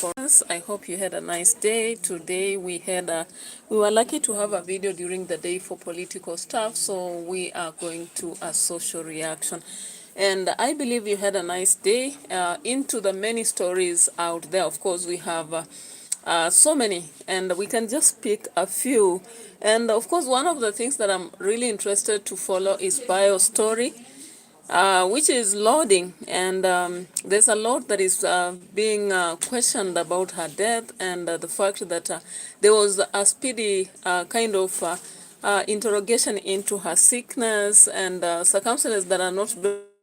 for us. I hope you had a nice day. Today we were lucky to have a video during the day for political stuff, so we are going to a social reaction. And I believe you had a nice day. Into the many stories out there, of course, we have so many, and we can just pick a few. And of course, one of the things that I'm really interested to follow is bio story, which is loading, and there's a lot that is being questioned about her death, and the fact that there was a speedy kind of interrogation into her sickness, and circumstances that are not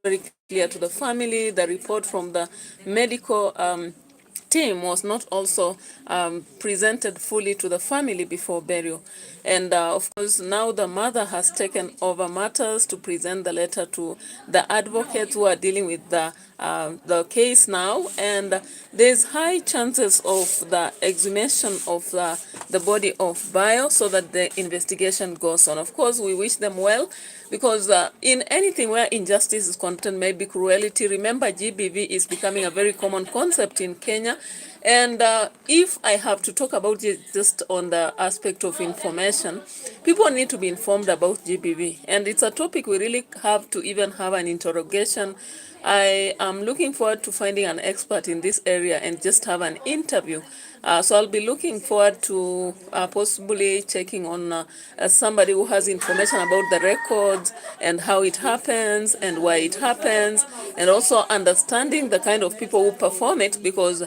very clear to the family. The report from the medical team was not also presented fully to the family before burial. And of course, now the mother has taken over matters to present the letter to the advocates who are dealing with the case now. And there's high chances of the exhumation of the body of Bio so that the investigation goes on. Of course, we wish them well, because in anything where injustice is content, maybe cruelty. Remember, GBV is becoming a very common concept in Kenya. And if I have to talk about it just on the aspect of information, people need to be informed about GBV. And it's a topic we really have to even have an interrogation. I am looking forward to finding an expert in this area and just have an interview. So I'll be looking forward to possibly checking on somebody who has information about the records and how it happens and why it happens, and also understanding the kind of people who perform it, because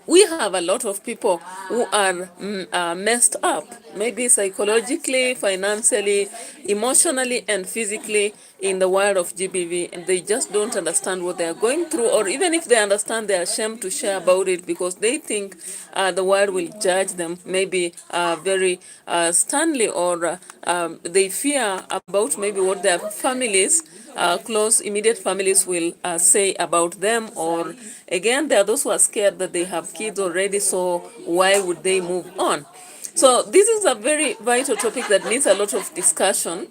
we have a lot of people who are messed up, maybe psychologically, financially, emotionally, and physically in the world of GBV, and they just don't understand what they are going through, or even if they understand, they are ashamed to share about it because they think the world will judge them, maybe very sternly, or they fear about maybe what their families, close, immediate families will say about them. Or again, there are those who are scared that they have kids already, so why would they move on? So this is a very vital topic that needs a lot of discussion,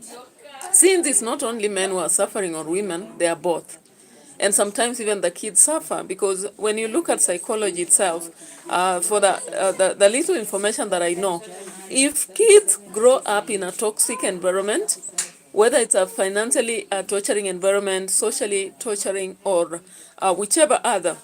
since it's not only men who are suffering or women, they are both. And sometimes even the kids suffer, because when you look at psychology itself, for the little information that I know, if kids grow up in a toxic environment, whether it's a financially torturing environment, socially torturing, or whichever other,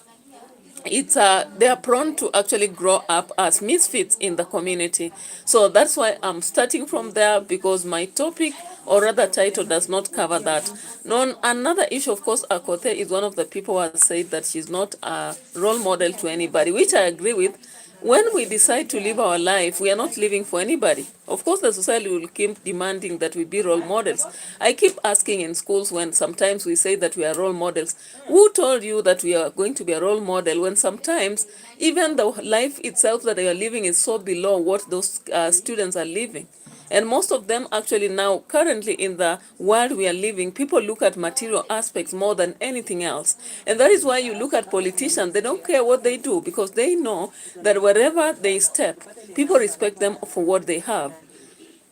they are prone to actually grow up as misfits in the community. So that's why I'm starting from there, because my topic, or rather title, does not cover that. Another issue, of course, Akothe is one of the people who has said that she's not a role model to anybody, which I agree with. When we decide to live our life, we are not living for anybody. Of course, the society will keep demanding that we be role models. I keep asking in schools, when sometimes we say that we are role models, who told you that we are going to be a role model, when sometimes even the life itself that they are living is so below what those students are living? And most of them actually now, currently in the world we are living, people look at material aspects more than anything else. And that is why you look at politicians, they don't care what they do, because they know that wherever they step, people respect them for what they have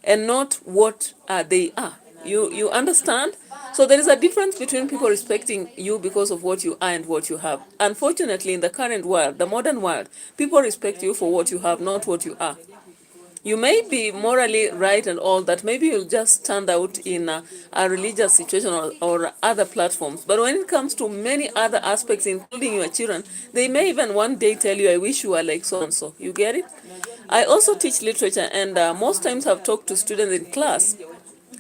and not what they are. You understand? So there is a difference between people respecting you because of what you are and what you have. Unfortunately, in the current world, the modern world, people respect you for what you have, not what you are. You may be morally right and all that, maybe you'll just stand out in a religious situation, or other platforms. But when it comes to many other aspects, including your children, they may even one day tell you, I wish you were like so-and-so. You get it? I also teach literature, and most times I've talked to students in class,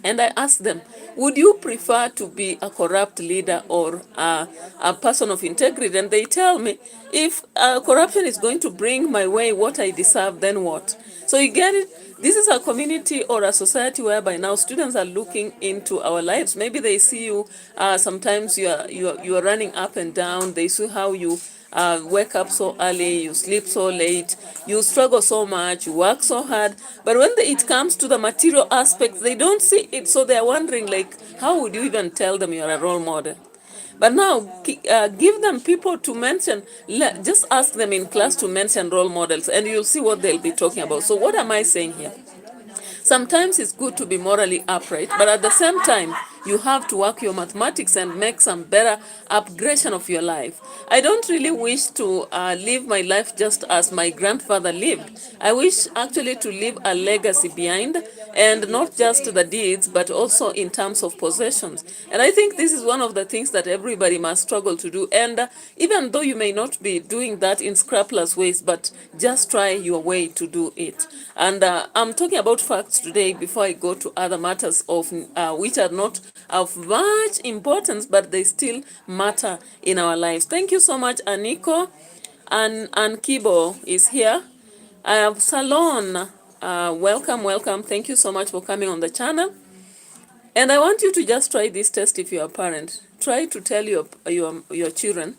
and I ask them, would you prefer to be a corrupt leader or a person of integrity? And they tell me, if corruption is going to bring my way what I deserve, then what? So you get it? This is a community or a society whereby now students are looking into our lives. Maybe they see you, sometimes you are running up and down. They see how you wake up so early, you sleep so late, you struggle so much, you work so hard. But when it comes to the material aspects, they don't see it. So they're wondering, like, how would you even tell them you're a role model? But now, give them people to mention, just ask them in class to mention role models, and you'll see what they'll be talking about. So what am I saying here? Sometimes it's good to be morally upright, but at the same time, you have to work your mathematics and make some better upgradation of your life. I don't really wish to live my life just as my grandfather lived. I wish actually to leave a legacy behind, and not just the deeds, but also in terms of possessions. And I think this is one of the things that everybody must struggle to do. And even though you may not be doing that in scrupulous ways, but just try your way to do it. And I'm talking about facts today before I go to other matters of which are not of much importance, but they still matter in our lives. Thank you so much, Aniko. And Kibo is here. I have Salon. Welcome, welcome. Thank you so much for coming on the channel. And I want you to just try this test if you're a parent. Try to tell your children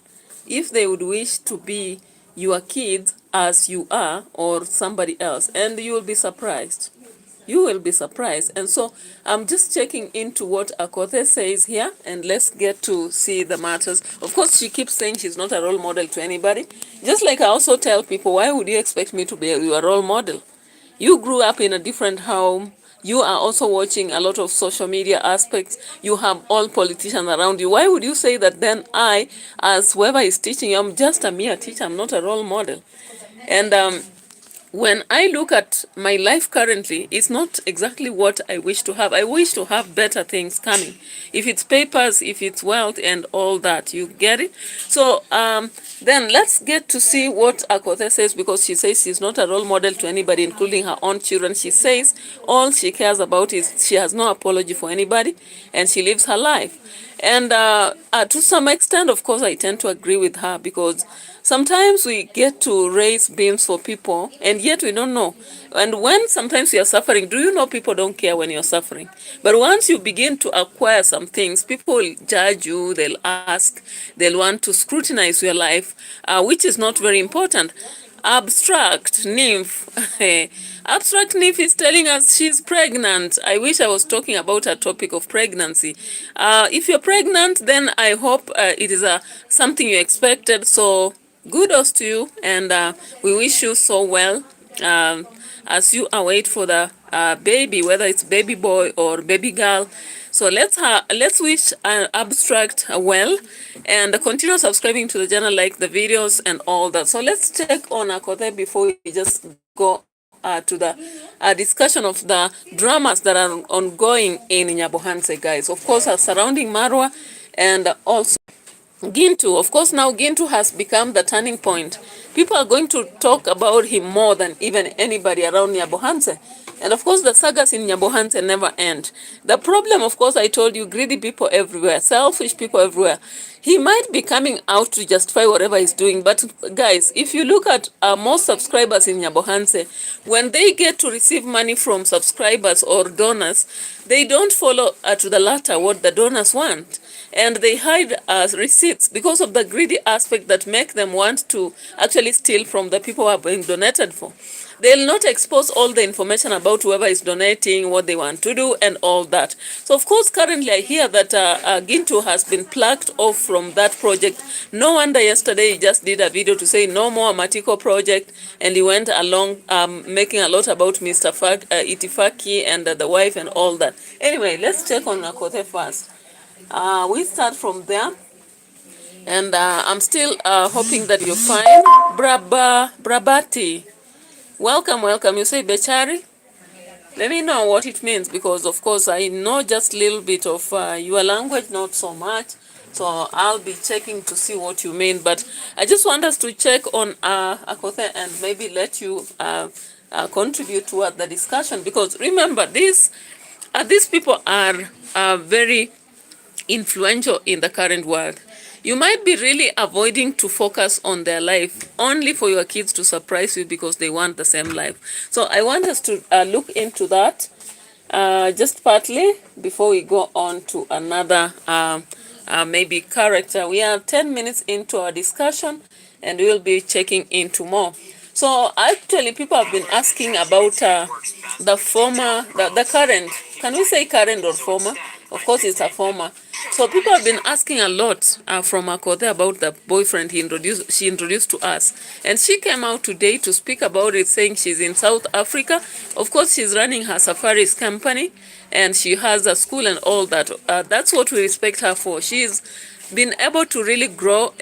if they would wish to be your kids as you are or somebody else, and you will be surprised. You will be surprised. And so I'm just checking into what Akothe says here, and let's get to see the matters. Of course, she keeps saying she's not a role model to anybody. Just like I also tell people, why would you expect me to be your role model? You grew up in a different home. You are also watching a lot of social media aspects. You have all politicians around you. Why would you say that then I, as whoever is teaching you, I'm just a mere teacher, I'm not a role model? And when I look at my life currently, it's not exactly what I wish to have. I wish to have better things coming. If it's papers, if it's wealth and all that, you get it? So then let's get to see what Akothe says, because she says she's not a role model to anybody, including her own children. She says all she cares about is she has no apology for anybody, and she lives her life. And to some extent, of course, I tend to agree with her, because sometimes we get to raise beams for people, and yet we don't know. And when sometimes you're suffering, do you know people don't care when you're suffering? But once you begin to acquire some things, people will judge you, they'll ask, they'll want to scrutinize your life, which is not very important. Abstract nymph. Abstract nymph is telling us she's pregnant. I wish I was talking about a topic of pregnancy. If you're pregnant, then I hope it is something you expected. So kudos to you, and we wish you so well as you await for the baby, whether it's baby boy or baby girl. So let's wish Abstract well, and continue subscribing to the channel, like the videos and all that. So let's check on Akothe before we just go to the discussion of the dramas that are ongoing in Nyabohanse, guys. Of course, surrounding Marwa, and also GINTU. Of course, now GINTU has become the turning point. People are going to talk about him more than even anybody around Nyabohanse. And of course, the sagas in Nyabohanse never end. The problem, of course, I told you, greedy people everywhere, selfish people everywhere. He might be coming out to justify whatever he's doing. But guys, if you look at most subscribers in Nyabohanse, when they get to receive money from subscribers or donors, they don't follow to the latter what the donors want. And they hide receipts because of the greedy aspect that make them want to actually steal from the people who are being donated for. They'll not expose all the information about whoever is donating, what they want to do, and all that. So, of course, currently I hear that GINTU has been plucked off from that project. No wonder yesterday he just did a video to say no more Matiko project, and he went along making a lot about Mr. Itifaki and the wife and all that. Anyway, let's check on Akothe first. We start from there, and I'm still hoping that you're fine. Brabati, welcome, welcome. You say Bechari? Let me know what it means, because of course I know just a little bit of your language, not so much. So I'll be checking to see what you mean. But I just want us to check on Akothe and maybe let you contribute to the discussion, because remember, these people are very influential in the current world. You might be really avoiding to focus on their life only for your kids to surprise you because they want the same life. So I want us to look into that just partly before we go on to another maybe character. We are 10 minutes into our discussion, and we'll be checking into more. So actually, people have been asking about the current. Can we say current or former? Of course, it's a former. So people have been asking a lot from Akothe about the boyfriend she introduced to us. And she came out today to speak about it, saying she's in South Africa. Of course, she's running her safaris company, and she has a school and all that. That's what we respect her for. She's been able to really grow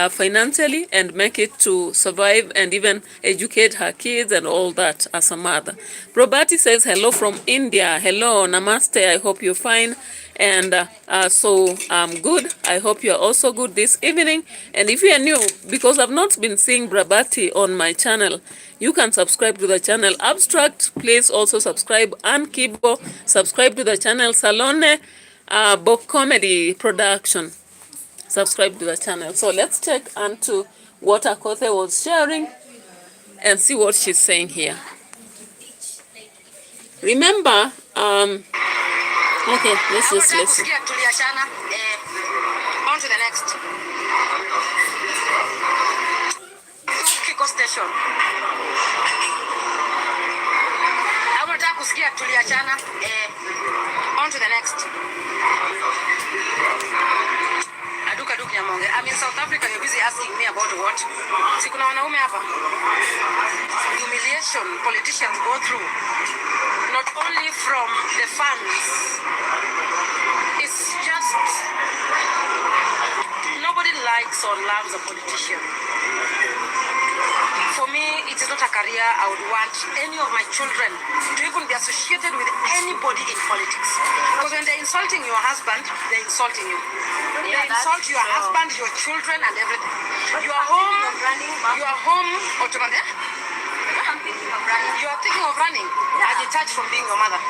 financially and make it to survive and even educate her kids and all that as a mother. Probati says hello from India. Hello, namaste. I hope you're fine. And so I'm good. I hope you're also good this evening. And if you are new, because I've not been seeing Brabati on my channel, you can subscribe to the channel. Abstract, please also subscribe. And Kibo, subscribe to the channel. Salone Book Comedy Production, subscribe to the channel. So let's check onto what Akothe was sharing and see what she's saying here. Remember, okay, let's just listen. On to the next. Kiko station. Amataka kusikia tuliachana. On to the next. I'm in South Africa, you're busy asking me about what? Sikuna wanaume hapa. Humiliation politicians go through, not only from the fans. It's just nobody likes or loves a politician. For me, it is not a career I would want any of my children to even be associated with anybody in politics. Because when they're insulting your husband, they're insulting you. Yeah, they insult your husband, your children, and everything. You are home, automatically. You are thinking of running. Yeah. I detached from being your mother.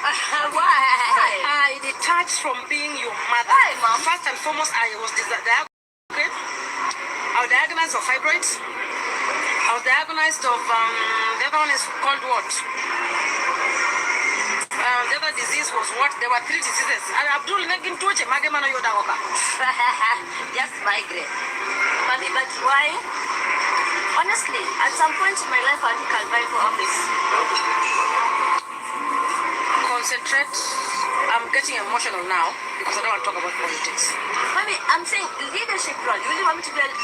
Why? I detached from being your mother. Why, Mom? First and foremost, I was diagnosed of fibroids. I was diagnosed of, the other one is called what? The other disease was what? There were 3 diseases. Abdul Negin Tuche, Magemano Yodaoka. Just migraine. Mommy, but why? Honestly, at some point in my life, I think I'll vie for office. Concentrate. I'm getting emotional now because I don't want to talk about politics. Mommy, I'm saying leadership role. You really want me to be okay.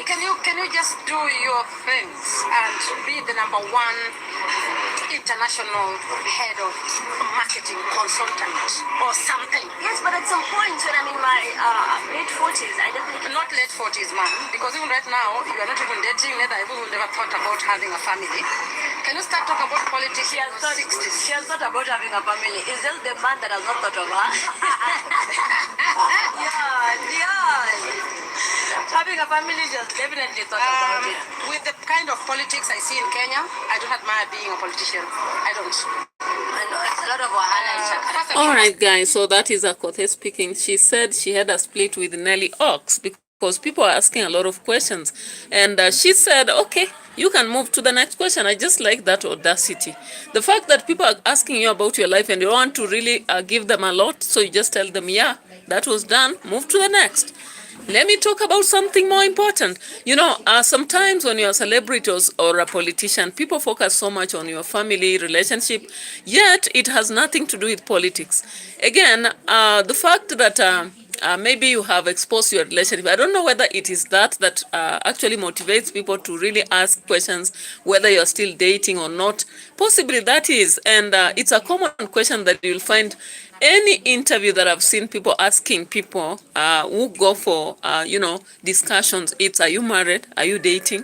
Can you just do your things and be the #1 international head of marketing consultant or something? Yes, but at some point when I'm in my late 40s, I definitely not late 40s, ma'am. Because even right now, you are not even dating. Neither even never thought about having a family. Can you start talking about politics? She has thought about having a family. Is just the man that has not thought of her. Yeah. Having a family just definitely thought about it. With the kind of politics I see in Kenya, I don't admire being a politician. I don't. I know it's a lot of wahala. All right, guys. So that is Akothe speaking. She said she had a split with Nelly Ox because people are asking a lot of questions, and she said, okay, you can move to the next question. I just like that audacity. The fact that people are asking you about your life and you want to really give them a lot, so you just tell them, yeah, that was done, move to the next. Let me talk about something more important. You know, sometimes when you're a celebrity or a politician, people focus so much on your family relationship, yet it has nothing to do with politics. Again, the fact that maybe you have exposed your relationship, I don't know whether it is that actually motivates people to really ask questions whether you're still dating or not. Possibly that is, and it's a common question that you'll find any interview that I've seen people asking people who go for, discussions. It's, are you married? Are you dating?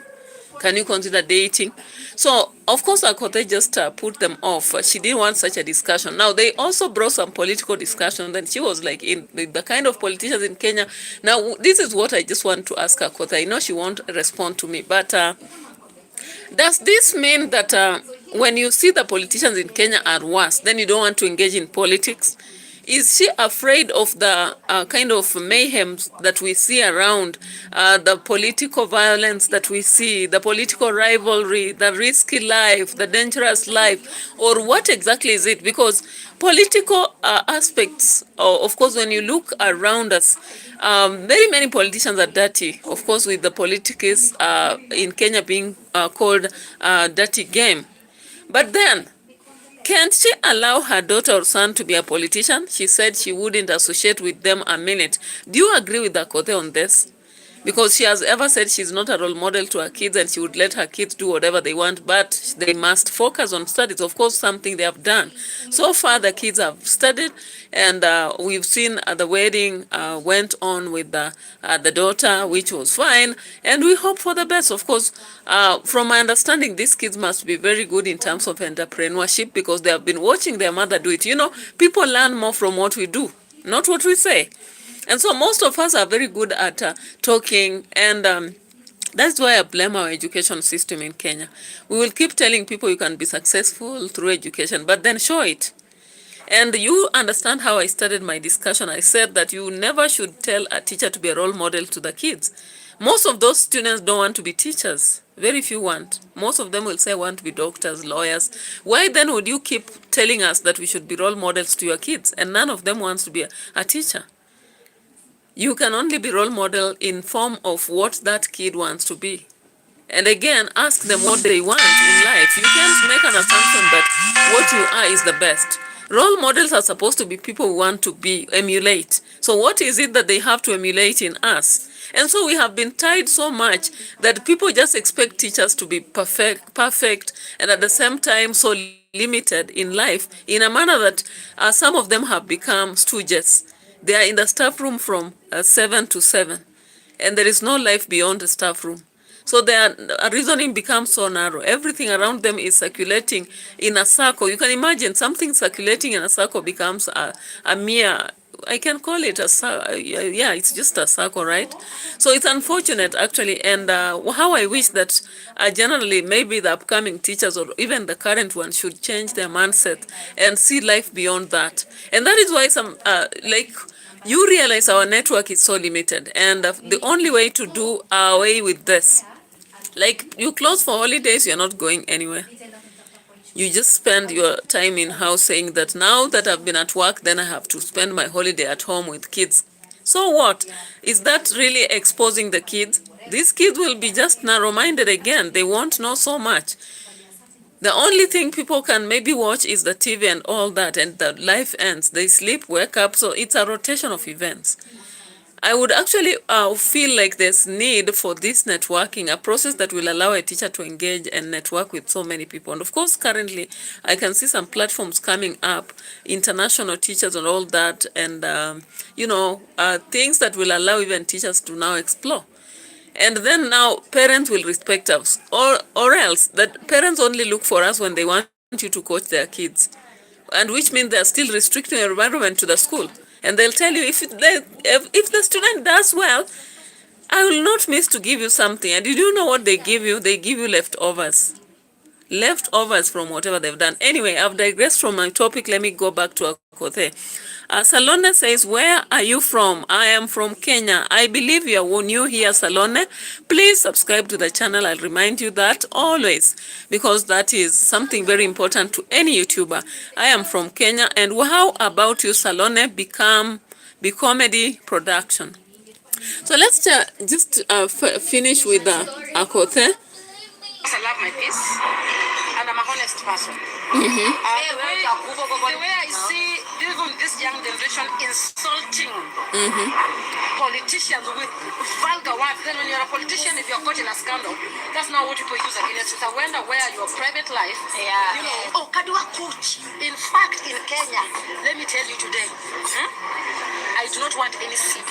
Can you consider dating? So, of course, Akothe just put them off. She didn't want such a discussion. Now, they also brought some political discussion. Then she was like, in the kind of politicians in Kenya. Now, this is what I just want to ask Akothe. I know she won't respond to me, but does this mean that when you see the politicians in Kenya are worse, then you don't want to engage in politics? Is she afraid of the kind of mayhem that we see around, the political violence that we see, the political rivalry, the risky life, the dangerous life, or what exactly is it? Because political aspects, of course, when you look around us, very many politicians are dirty, of course, with the politics in Kenya being called dirty game. But then, Can't she allow her daughter or son to be a politician? She said she wouldn't associate with them a minute. Do you agree with Akothee on this? Because she has ever said she's not a role model to her kids and she would let her kids do whatever they want, but they must focus on studies. Of course, something they have done. So far, the kids have studied, and we've seen the wedding went on with the daughter, which was fine, and we hope for the best. Of course, from my understanding, these kids must be very good in terms of entrepreneurship because they have been watching their mother do it. You know, people learn more from what we do, not what we say. And so most of us are very good at talking, and that's why I blame our education system in Kenya. We will keep telling people you can be successful through education, but then show it. And you understand how I started my discussion. I said that you never should tell a teacher to be a role model to the kids. Most of those students don't want to be teachers. Very few want. Most of them will say I want to be doctors, lawyers. Why then would you keep telling us that we should be role models to your kids? And none of them wants to be a teacher. You can only be role model in form of what that kid wants to be. And again, ask them what they want in life. You can't make an assumption that what you are is the best. Role models are supposed to be people who want to emulate. So what is it that they have to emulate in us? And so we have been tied so much that people just expect teachers to be perfect, and at the same time so limited in life in a manner that some of them have become stooges. They are in the staff room from 7 to 7, and there is no life beyond the staff room. So their reasoning becomes so narrow. Everything around them is circulating in a circle. You can imagine something circulating in a circle becomes a mere, I can call it a circle. Yeah, it's just a circle, right? So it's unfortunate, actually, and how I wish that generally maybe the upcoming teachers or even the current ones should change their mindset and see life beyond that. And that is why some, you realize our network is so limited, and the only way to do away with this, like you close for holidays, you're not going anywhere. You just spend your time in house saying that now that I've been at work, then I have to spend my holiday at home with kids. So what? Is that really exposing the kids? These kids will be just narrow-minded again. They won't know so much. The only thing people can maybe watch is the TV and all that, and the life ends. They sleep, wake up, so it's a rotation of events. I would actually feel like there's need for this networking, a process that will allow a teacher to engage and network with so many people. And of course, currently, I can see some platforms coming up, international teachers and all that, and, things that will allow even teachers to now explore. And then now parents will respect us, or else that parents only look for us when they want you to coach their kids, and which means they're still restricting your environment to the school. And they'll tell you, if the student does well, I will not miss to give you something. And you do know what they give you? They give you leftovers. Leftovers from whatever they've done. Anyway, I've digressed from my topic. Let me go back to Akothee. Salone says, where are you from? I am from Kenya. I believe you are new here, Salone. Please subscribe to the channel. I'll remind you that always, because that is something very important to any YouTuber. I am from Kenya. And how about you, Salone? Be comedy production. So let's just finish with Akothee. I love my peace, and I'm a honest person. The way I see even this young generation insulting politicians with vulgar words, then when you're a politician, if you're caught in a scandal, that's not what people use against you. So I wonder where your private life, oh, Kadua coach. In fact, in Kenya, let me tell you today, I do not want any seat.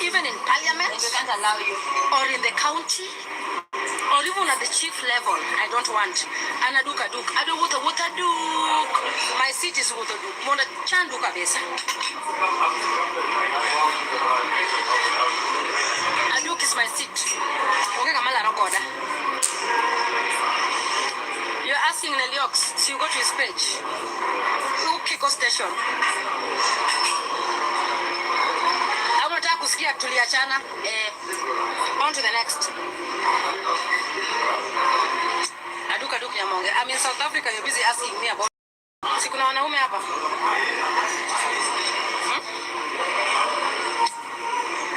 Even in parliament, they can't allow you, or in the county, or even at the chief level, I don't want. Anaduka duk, adu wuta duk. My seat is wuta duk. Mona chanduka besa. Aduk is my seat. Okay, kamala rokoda. You're asking Neliox, so you go to his page. Kiko station. Kusikia tuliachana, on to the next. Aduka duku ya monge. I'm in South Africa, you're busy asking me about. Sikuna wanaume hapa.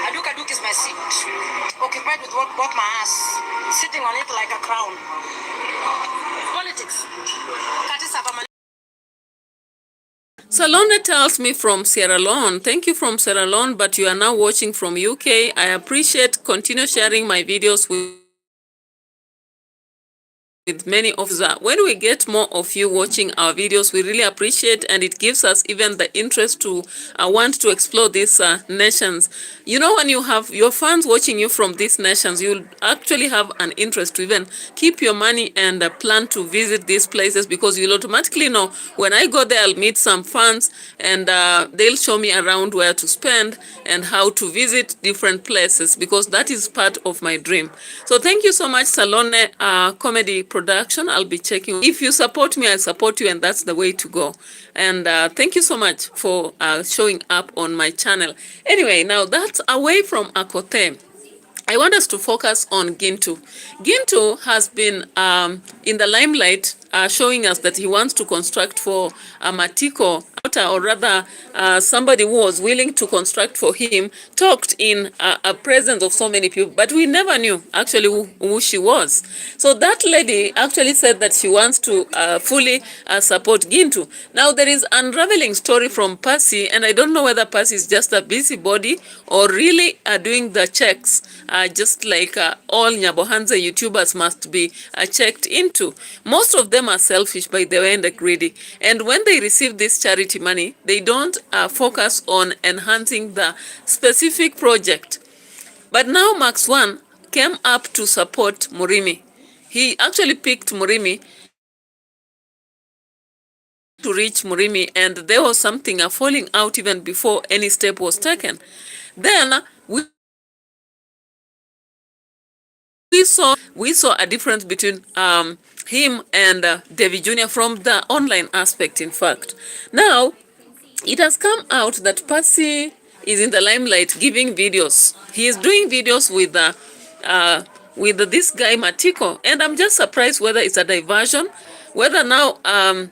Aduka duku is my seat. Occupied with both my ass. Sitting on it like a crown. Politics. Kati saba Salone tells me from Sierra Leone. Thank you from Sierra Leone, but you are now watching from UK. I appreciate. Continue sharing my videos with many of you. When we get more of you watching our videos, we really appreciate, and it gives us even the interest to want to explore these nations. You know, when you have your fans watching you from these nations, you'll actually have an interest to even keep your money and plan to visit these places, because you'll automatically know when I go there, I'll meet some fans, and they'll show me around where to spend and how to visit different places, because that is part of my dream. So thank you so much, Salone Comedy Production. I'll be checking. If you support me, I support you, and that's the way to go. And thank you so much for showing up on my channel. Anyway, now that's away from Akote. I want us to focus on GINTU. GINTU has been in the limelight, showing us that he wants to construct for Matiko, or rather somebody who was willing to construct for him, talked in a presence of so many people, but we never knew actually who she was. So that lady actually said that she wants to fully support GINTU. Now there is unraveling story from PASSY, and I don't know whether PASSY is just a busybody or really doing the checks, just like all Nyabohanze YouTubers must be checked into. Most of them are selfish, by the way, and greedy. And when they receive this charity money, they don't focus on enhancing the specific project. But now Max One came up to support Murimi. He actually picked Murimi to reach Murimi, and there was something falling out even before any step was taken. Then we saw a difference between him and David Jr. from the online aspect, in fact. Now, it has come out that PASSY is in the limelight giving videos. He is doing videos with this guy Matiko, and I'm just surprised whether it's a diversion, whether now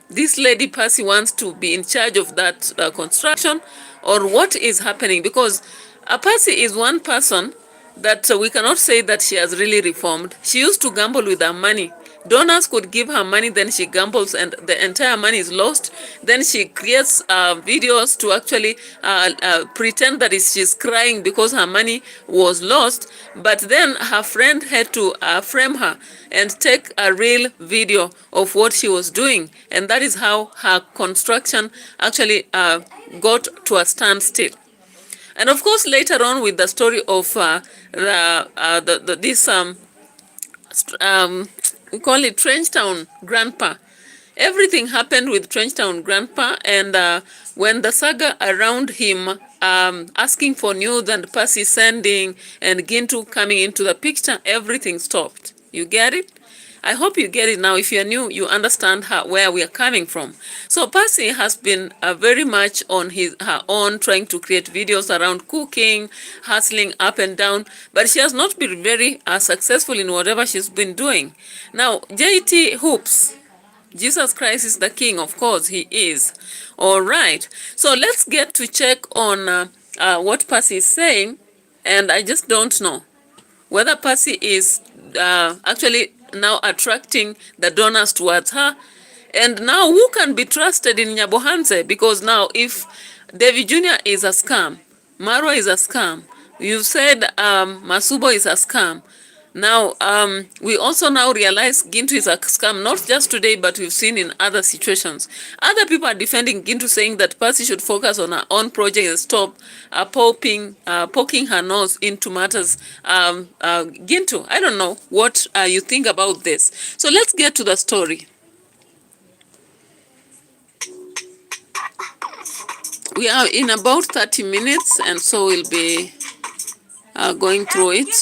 this lady PASSY wants to be in charge of that construction, or what is happening, because PASSY is one person that we cannot say that she has really reformed. She used to gamble with her money. Donors could give her money, then she gambles and the entire money is lost. Then she creates videos to actually pretend that she's crying because her money was lost. But then her friend had to frame her and take a real video of what she was doing. And that is how her construction actually got to a standstill. And of course, later on with the story of this we call it Trenchtown Grandpa. Everything happened with Trenchtown Grandpa, and when the saga around him asking for news and PASSY sending and GINTU coming into the picture, everything stopped. You get it? I hope you get it now. If you're new, you understand where we are coming from. So PASSY has been very much on her own, trying to create videos around cooking, hustling up and down, but she has not been very successful in whatever she's been doing. Now, JT Hoops, Jesus Christ is the King, of course he is. All right, so let's get to check on what PASSY is saying, and I just don't know whether PASSY is actually now attracting the donors towards her. And now who can be trusted in Nyabohanze? Because now if David Jr. is a scam, MARWA is a scam, you said Masubo is a scam. Now, we also now realize GINTU is a scam, not just today, but we've seen in other situations. Other people are defending GINTU, saying that PASSY should focus on her own project and stop poking her nose into matters. GINTU, I don't know what you think about this. So let's get to the story. We are in about 30 minutes, and so we'll be going through it.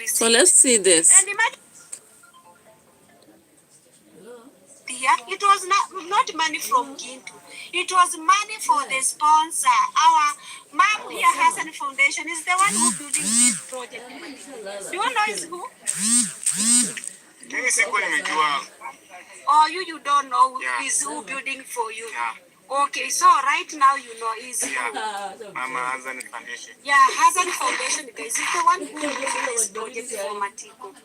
So let's see this. It was not money from GINTU. It was money for the sponsor. Our mom here has a foundation. Is the one who building this project. Do you know is who? Or you don't know who is who building for you. Okay, so right now you know is Mama Hazan Foundation. Yeah, Hazan Foundation guys is the one who did this project for Matiko.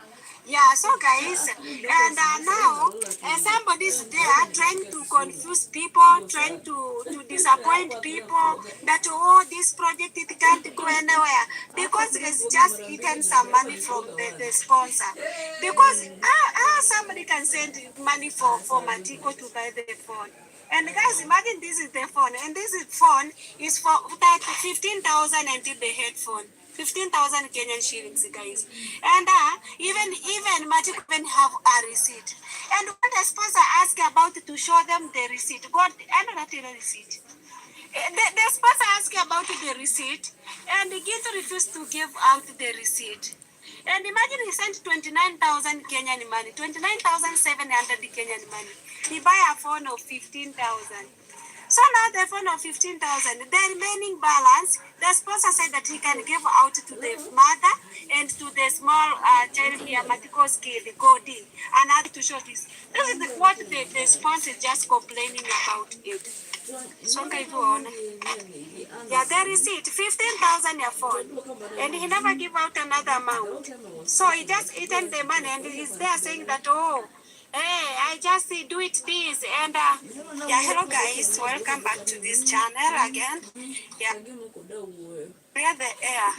Yeah, so guys, and now somebody's there trying to confuse people, trying to disappoint people that oh this project it can't go anywhere because it's just eaten some money from the sponsor. Because somebody can send money for Matiko to buy the phone. And guys, imagine this is the phone, and this is phone is for that 15,000 until the headphone. 15,000 Kenyan shillings, guys. And even Matiko even have a receipt. And when the sponsor ask about to show them the receipt, God, another receipt. The sponsor ask about the receipt, and the GINTU refused to give out the receipt. And imagine he sent 29,000 Kenyan money, 29,700 Kenyan money. He buy a phone of 15,000. So now the phone of 15,000, the remaining balance, the sponsor said that he can give out to the mother and to the small child here, Matiko's kid, Godin, and add to show this. This is what the sponsor is just complaining about it. So yeah, there is it, 15,000 a phone, and he never give out another amount. So he just eaten the money, and he's there saying that, oh, hey, I just do it this, and yeah, hello guys, welcome back to this channel again. Yeah, where the air.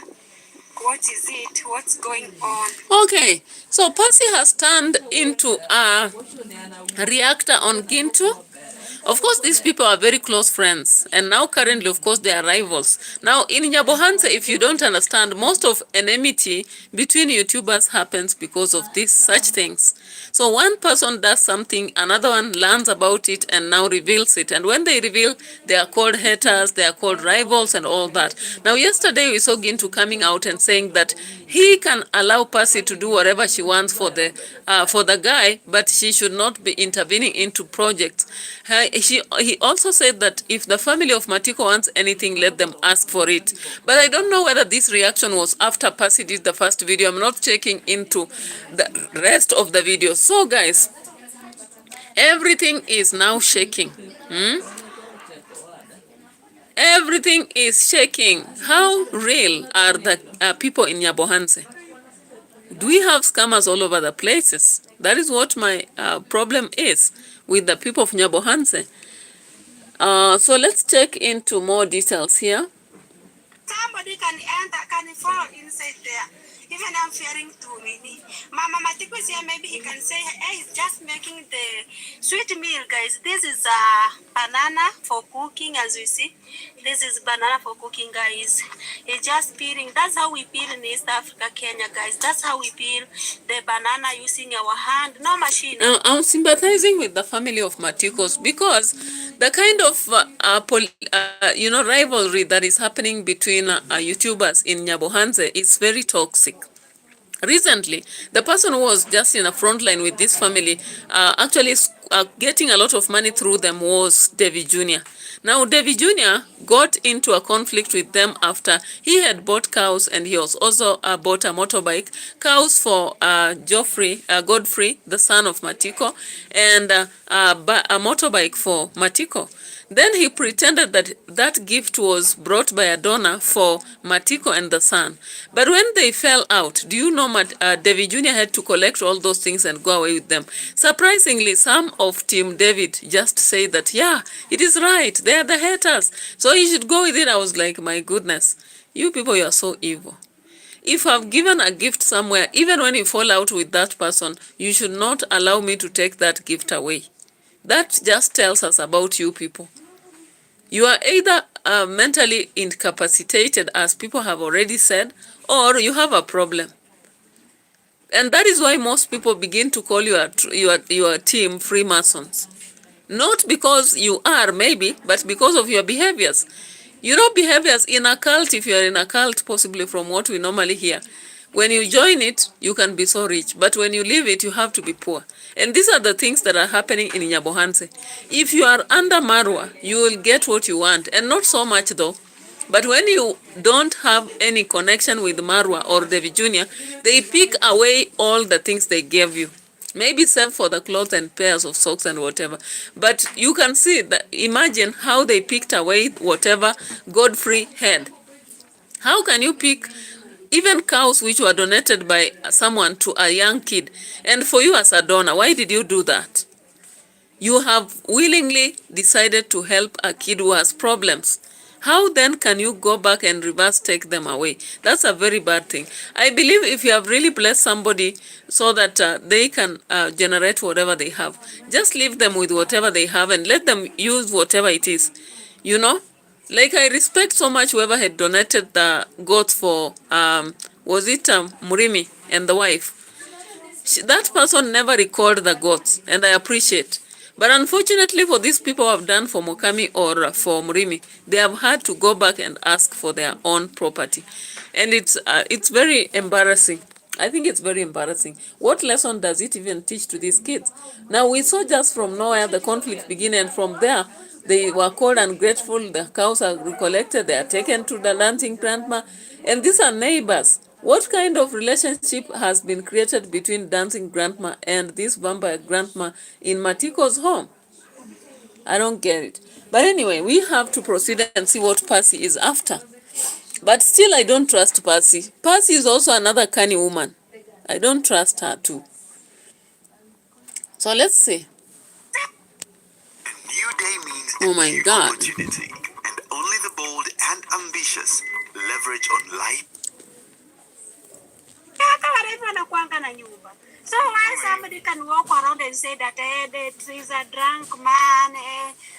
What is it? What's going on? Okay, so PASSY has turned into a reactor on GINTU. Of course, these people are very close friends, and now currently, of course, they are rivals. Now, in Nyabohanse, if you don't understand, most of enmity between YouTubers happens because of this, such things. So one person does something, another one learns about it and now reveals it. And when they reveal, they are called haters, they are called rivals and all that. Now, yesterday we saw Gintu coming out and saying that he can allow PASSY to do whatever she wants for the guy, but she should not be intervening into projects. He also said that if the family of Matiko wants anything, let them ask for it. But I don't know whether this reaction was after PASSY did the first video. I'm not checking into the rest of the video. So guys, everything is now shaking. Everything is shaking. How real are the people in Nyabohanse? Do we have scammers all over the places? That is what my problem is with the people of Nyabohanse. So let's check into more details here. Somebody can enter, can fall inside there. Even I'm fearing to me. Mama Matiko is here, maybe he can say, hey, he's just making the sweet meal, guys. This is banana for cooking, as you see. This is banana for cooking, guys. It's just peeling. That's how we peel in East Africa, Kenya, guys. That's how we peel the banana using our hand, no machine. Now, I'm sympathizing with the family of Matikos because the kind of rivalry that is happening between YouTubers in Nyabohanse is very toxic. Recently, the person who was just in a front line with this family, actually getting a lot of money through them was David Jr. Now, David Jr. got into a conflict with them after he had bought cows, and he was also bought a motorbike, cows for Godfrey, the son of Matiko, and a motorbike for Matiko. Then he pretended that that gift was brought by a donor for Matiko and the son. But when they fell out, do you know David Jr. had to collect all those things and go away with them? Surprisingly, some of Team David just say that, yeah, it is right, they are the haters, so you should go with it. I was like, my goodness, you people, you are so evil. If I've given a gift somewhere, even when you fall out with that person, you should not allow me to take that gift away. That just tells us about you people. You are either mentally incapacitated, as people have already said, or you have a problem. And that is why most people begin to call your team Freemasons. Not because you are, maybe, but because of your behaviors. You know, behaviors in a cult, if you are in a cult, possibly from what we normally hear, when you join it, you can be so rich. But when you leave it, you have to be poor. And these are the things that are happening in Nyabohanse. If you are under Marwa, you will get what you want. And not so much though. But when you don't have any connection with Marwa or David Jr., they pick away all the things they gave you. maybe save for the clothes and pairs of socks and whatever. But you can see that, imagine how they picked away whatever Godfrey had. How can you pick even cows which were donated by someone to a young kid? And for you as a donor, why did you do that? You have willingly decided to help a kid who has problems. How then can you go back and reverse take them away? That's a very bad thing. I believe if you have really blessed somebody so that they can generate whatever they have, just leave them with whatever they have and let them use whatever it is. You know? Like, I respect so much whoever had donated the goats for, was it Murimi and the wife? That person never recalled the goats, and I appreciate. But unfortunately for these people who have done for Mokami or for Murimi, they have had to go back and ask for their own property. And it's very embarrassing. I think it's very embarrassing. What lesson does it even teach to these kids? Now, we saw just from nowhere the conflict begin, and from there, they were called ungrateful, the cows are recollected, they are taken to the dancing grandma, and these are neighbors. What kind of relationship has been created between dancing grandma and this vampire grandma in Matiko's home? I don't get it. But anyway, we have to proceed and see what Percy is after. But still, I don't trust Percy. Percy is also another canny woman. I don't trust her too. So let's see. A new day means Oh a my new God. opportunity, and only the bold and ambitious leverage on life. So why somebody can walk around and say that there is a drunk man,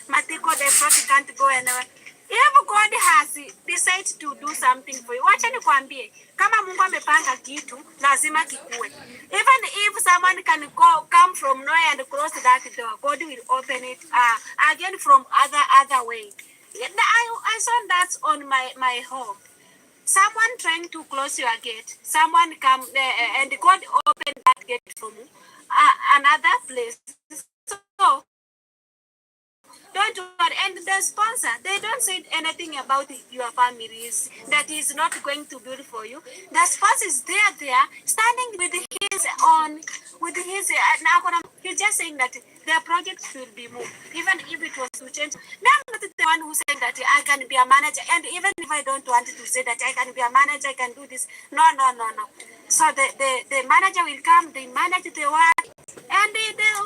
Matiko the prophet can't go anywhere. If God has decided to do something for you, wacha nikwambie, kama Mungu amepanga kitu, lazima kikue. Even if someone can come from nowhere and close that door, God will open it again from other way. I saw that on my home. Someone trying to close your gate, someone come and God open that gate from another place. So don't worry. And the sponsor, they don't say anything about your families that is not going to build for you. The sponsor is there, standing with his own, with his. Now, he's just saying that their project will be moved, even if it was to change. Now, I'm not the one who said that I can be a manager, and even if I don't want to say that I can be a manager, I can do this. No. So the manager will come, they manage the work, and the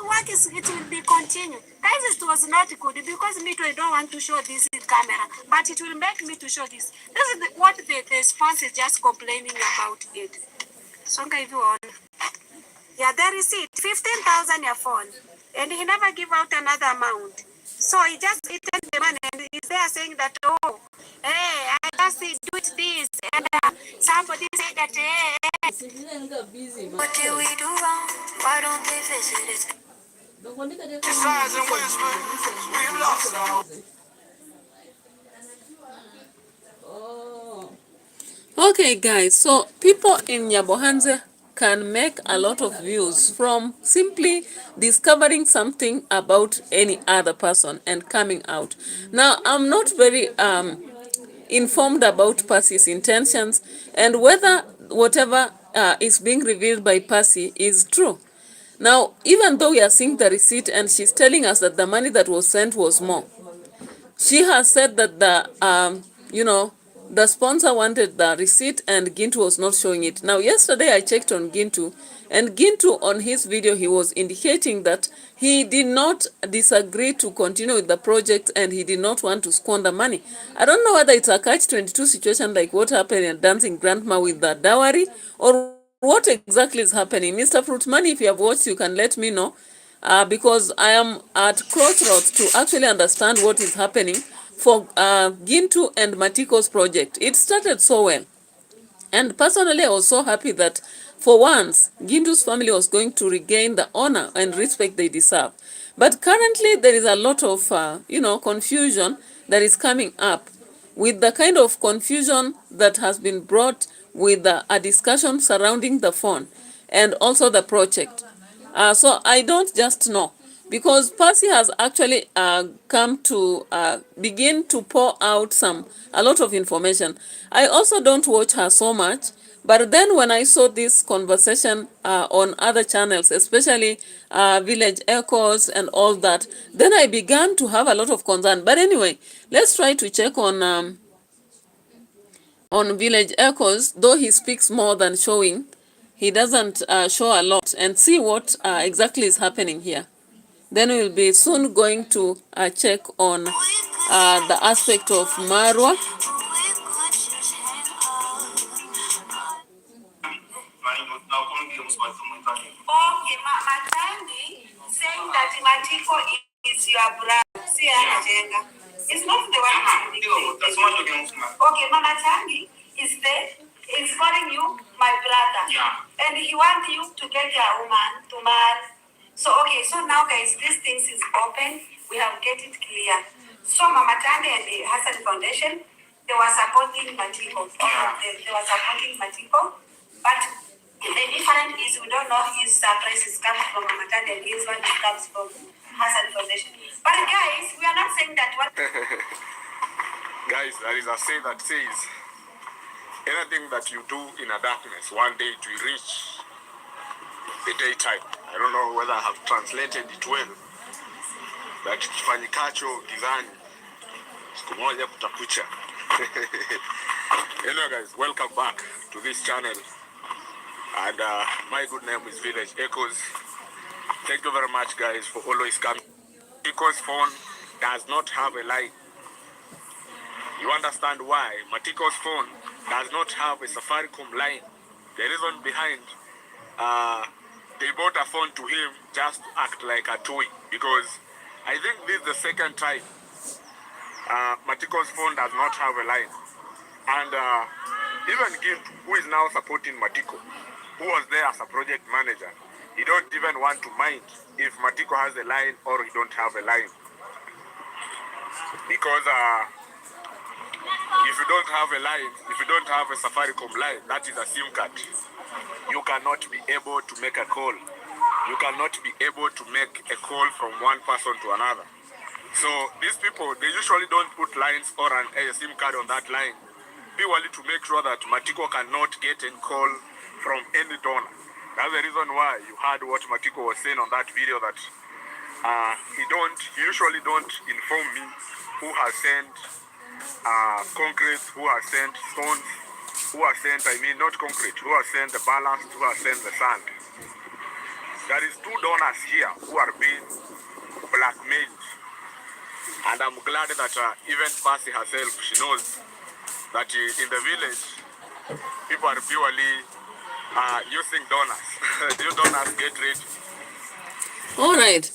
work it will be continued. Guys, it was not good because me too, I don't want to show this in camera, but it will make me to show this. This is what the sponsor is just complaining about it. So if you want, yeah, the receipt 15,000 your phone, and he never give out another amount. So he just eaten the money and he's there saying that, oh, hey, I just do it this, and somebody said that, hey. What do we do wrong? Why don't they visit it? Besides and whisper, we've lost all. Okay, guys, so people in Nyabohanze can make a lot of views from simply discovering something about any other person and coming out. Now, I'm not very informed about Passy's intentions and whether whatever is being revealed by Passy is true. Now, even though we are seeing the receipt and she's telling us that the money that was sent was more, she has said that the sponsor wanted the receipt and GINTU was not showing it. Now, yesterday I checked on GINTU, and GINTU on his video, he was indicating that he did not disagree to continue with the project and he did not want to squander money. I don't know whether it's a catch-22 situation like what happened in Dancing Grandma with the dowry, or what exactly is happening. Mr. Fruit Money, if you have watched, you can let me know. Because I am at crossroads to actually understand what is happening for GINTU and Matiko's project. It started so well. And personally, I was so happy that for once, GINTU's family was going to regain the honor and respect they deserve. But currently, there is a lot of, confusion that is coming up with the kind of confusion that has been brought with a discussion surrounding the phone and also the project. So I don't just know, because Percy has actually come to begin to pour out a lot of information. I also don't watch her so much, But then when I saw this conversation on other channels, especially Village Echoes and all that, then I began to have a lot of concern. But anyway, let's try to check on Village Echoes, though he speaks more than showing. He doesn't show a lot, and see what exactly is happening here. Then we'll be soon going to check on the aspect of Marwa. Okay, Matandi saying that Matiko is your brother. See, it's not the one. Okay, Mama Tangi is calling you my brother. Yeah. And he wants you to get your woman to marry. So okay, so now guys, these things is open. We have get it clear. So Mama Tangi and the Hassan Foundation, they were supporting Matiko. Yeah. They were supporting Matiko, but the difference is we don't know his price is coming from Ramadan and his one comes from Hassan Foundation. But guys, we are not saying that what guys, there is a saying that says anything that you do in a darkness, one day it will reach the daytime. I don't know whether I have translated it well. That kifanyikacho gizani siku moja kutakucha. Hello guys, welcome back to this channel. And my good name is Village Echoes. Thank you very much guys for always coming. Matiko's phone does not have a line. You understand why? Matiko's phone does not have a Safaricom line. The reason behind, they bought a phone to him just to act like a toy. Because I think this is the second time Matiko's phone does not have a line. And even GINTU, who is now supporting Matiko, who was there as a project manager, he don't even want to mind if Matiko has a line or he don't have a line. Because if you don't have a line, if you don't have a Safaricom line, that is a SIM card. You cannot be able to make a call. You cannot be able to make a call from one person to another. So these people, they usually don't put lines or a SIM card on that line, purely to make sure that Matiko cannot get a call from any donor. That's the reason why you heard what Matiko was saying on that video, that he usually don't inform me who has sent concrete, who has sent stones, who has sent, not concrete, who has sent the ballast, who has sent the sand. There is 2 donors here who are being blackmailed. And I'm glad that even PASSY herself, she knows that in the village, people are purely using donors. You donors get ready. All right.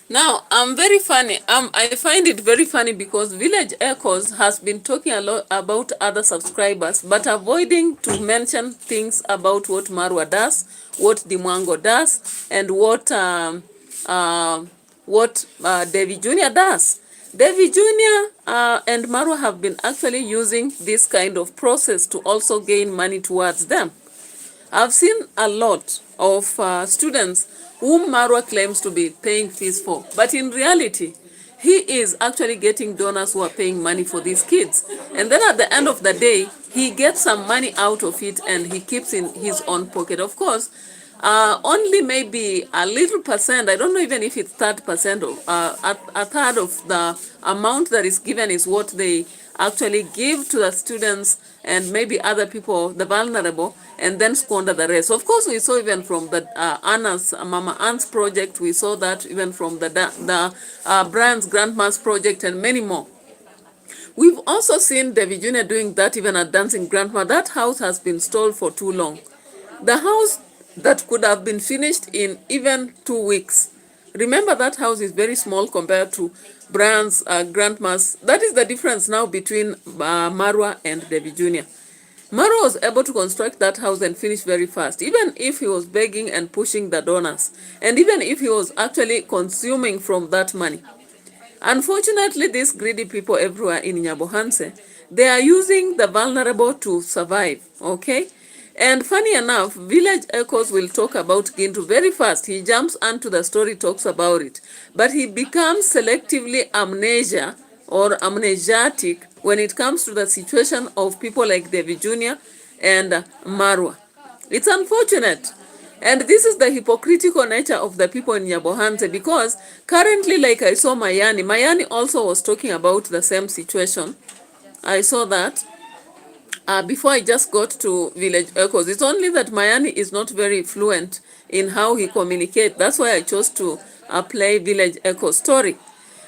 Now, very funny. I find it very funny because Village Echoes has been talking a lot about other subscribers, but avoiding to mention things about what Marwa does, what Dimwango does, and what David Jr. does. David Jr. And Marwa have been actually using this kind of process to also gain money towards them. I've seen a lot of students whom Marwa claims to be paying fees for, but in reality, he is actually getting donors who are paying money for these kids. And then at the end of the day, he gets some money out of it and he keeps in his own pocket. Of course, only maybe a little percent, I don't know even if it's 30% or a third of the amount that is given is what they actually give to the students and maybe other people, the vulnerable, and then squander the rest. Of course, we saw even from the Anna's, Mama Ann's project, we saw that even from the Brian's Grandma's project and many more. We've also seen David Jr. doing that even at Dancing Grandma. That house has been stalled for too long. The house that could have been finished in even 2 weeks. Remember, that house is very small compared to Brian's Grandma's. That is the difference now between Marwa and David Jr. Marwa was able to construct that house and finish very fast, even if he was begging and pushing the donors, and even if he was actually consuming from that money. Unfortunately, these greedy people everywhere in Nyabohanse, they are using the vulnerable to survive, okay? And funny enough, Village Echoes will talk about GINTU very fast. He jumps onto the story, talks about it. But he becomes selectively amnesiatic when it comes to the situation of people like David Jr., and Marwa. It's unfortunate. And this is the hypocritical nature of the people in Nyabohanse, because currently, like I saw Mayani also was talking about the same situation. I saw that before I just got to Village Echoes. It's only that Mayani is not very fluent in how he communicates. That's why I chose to play Village Echo story.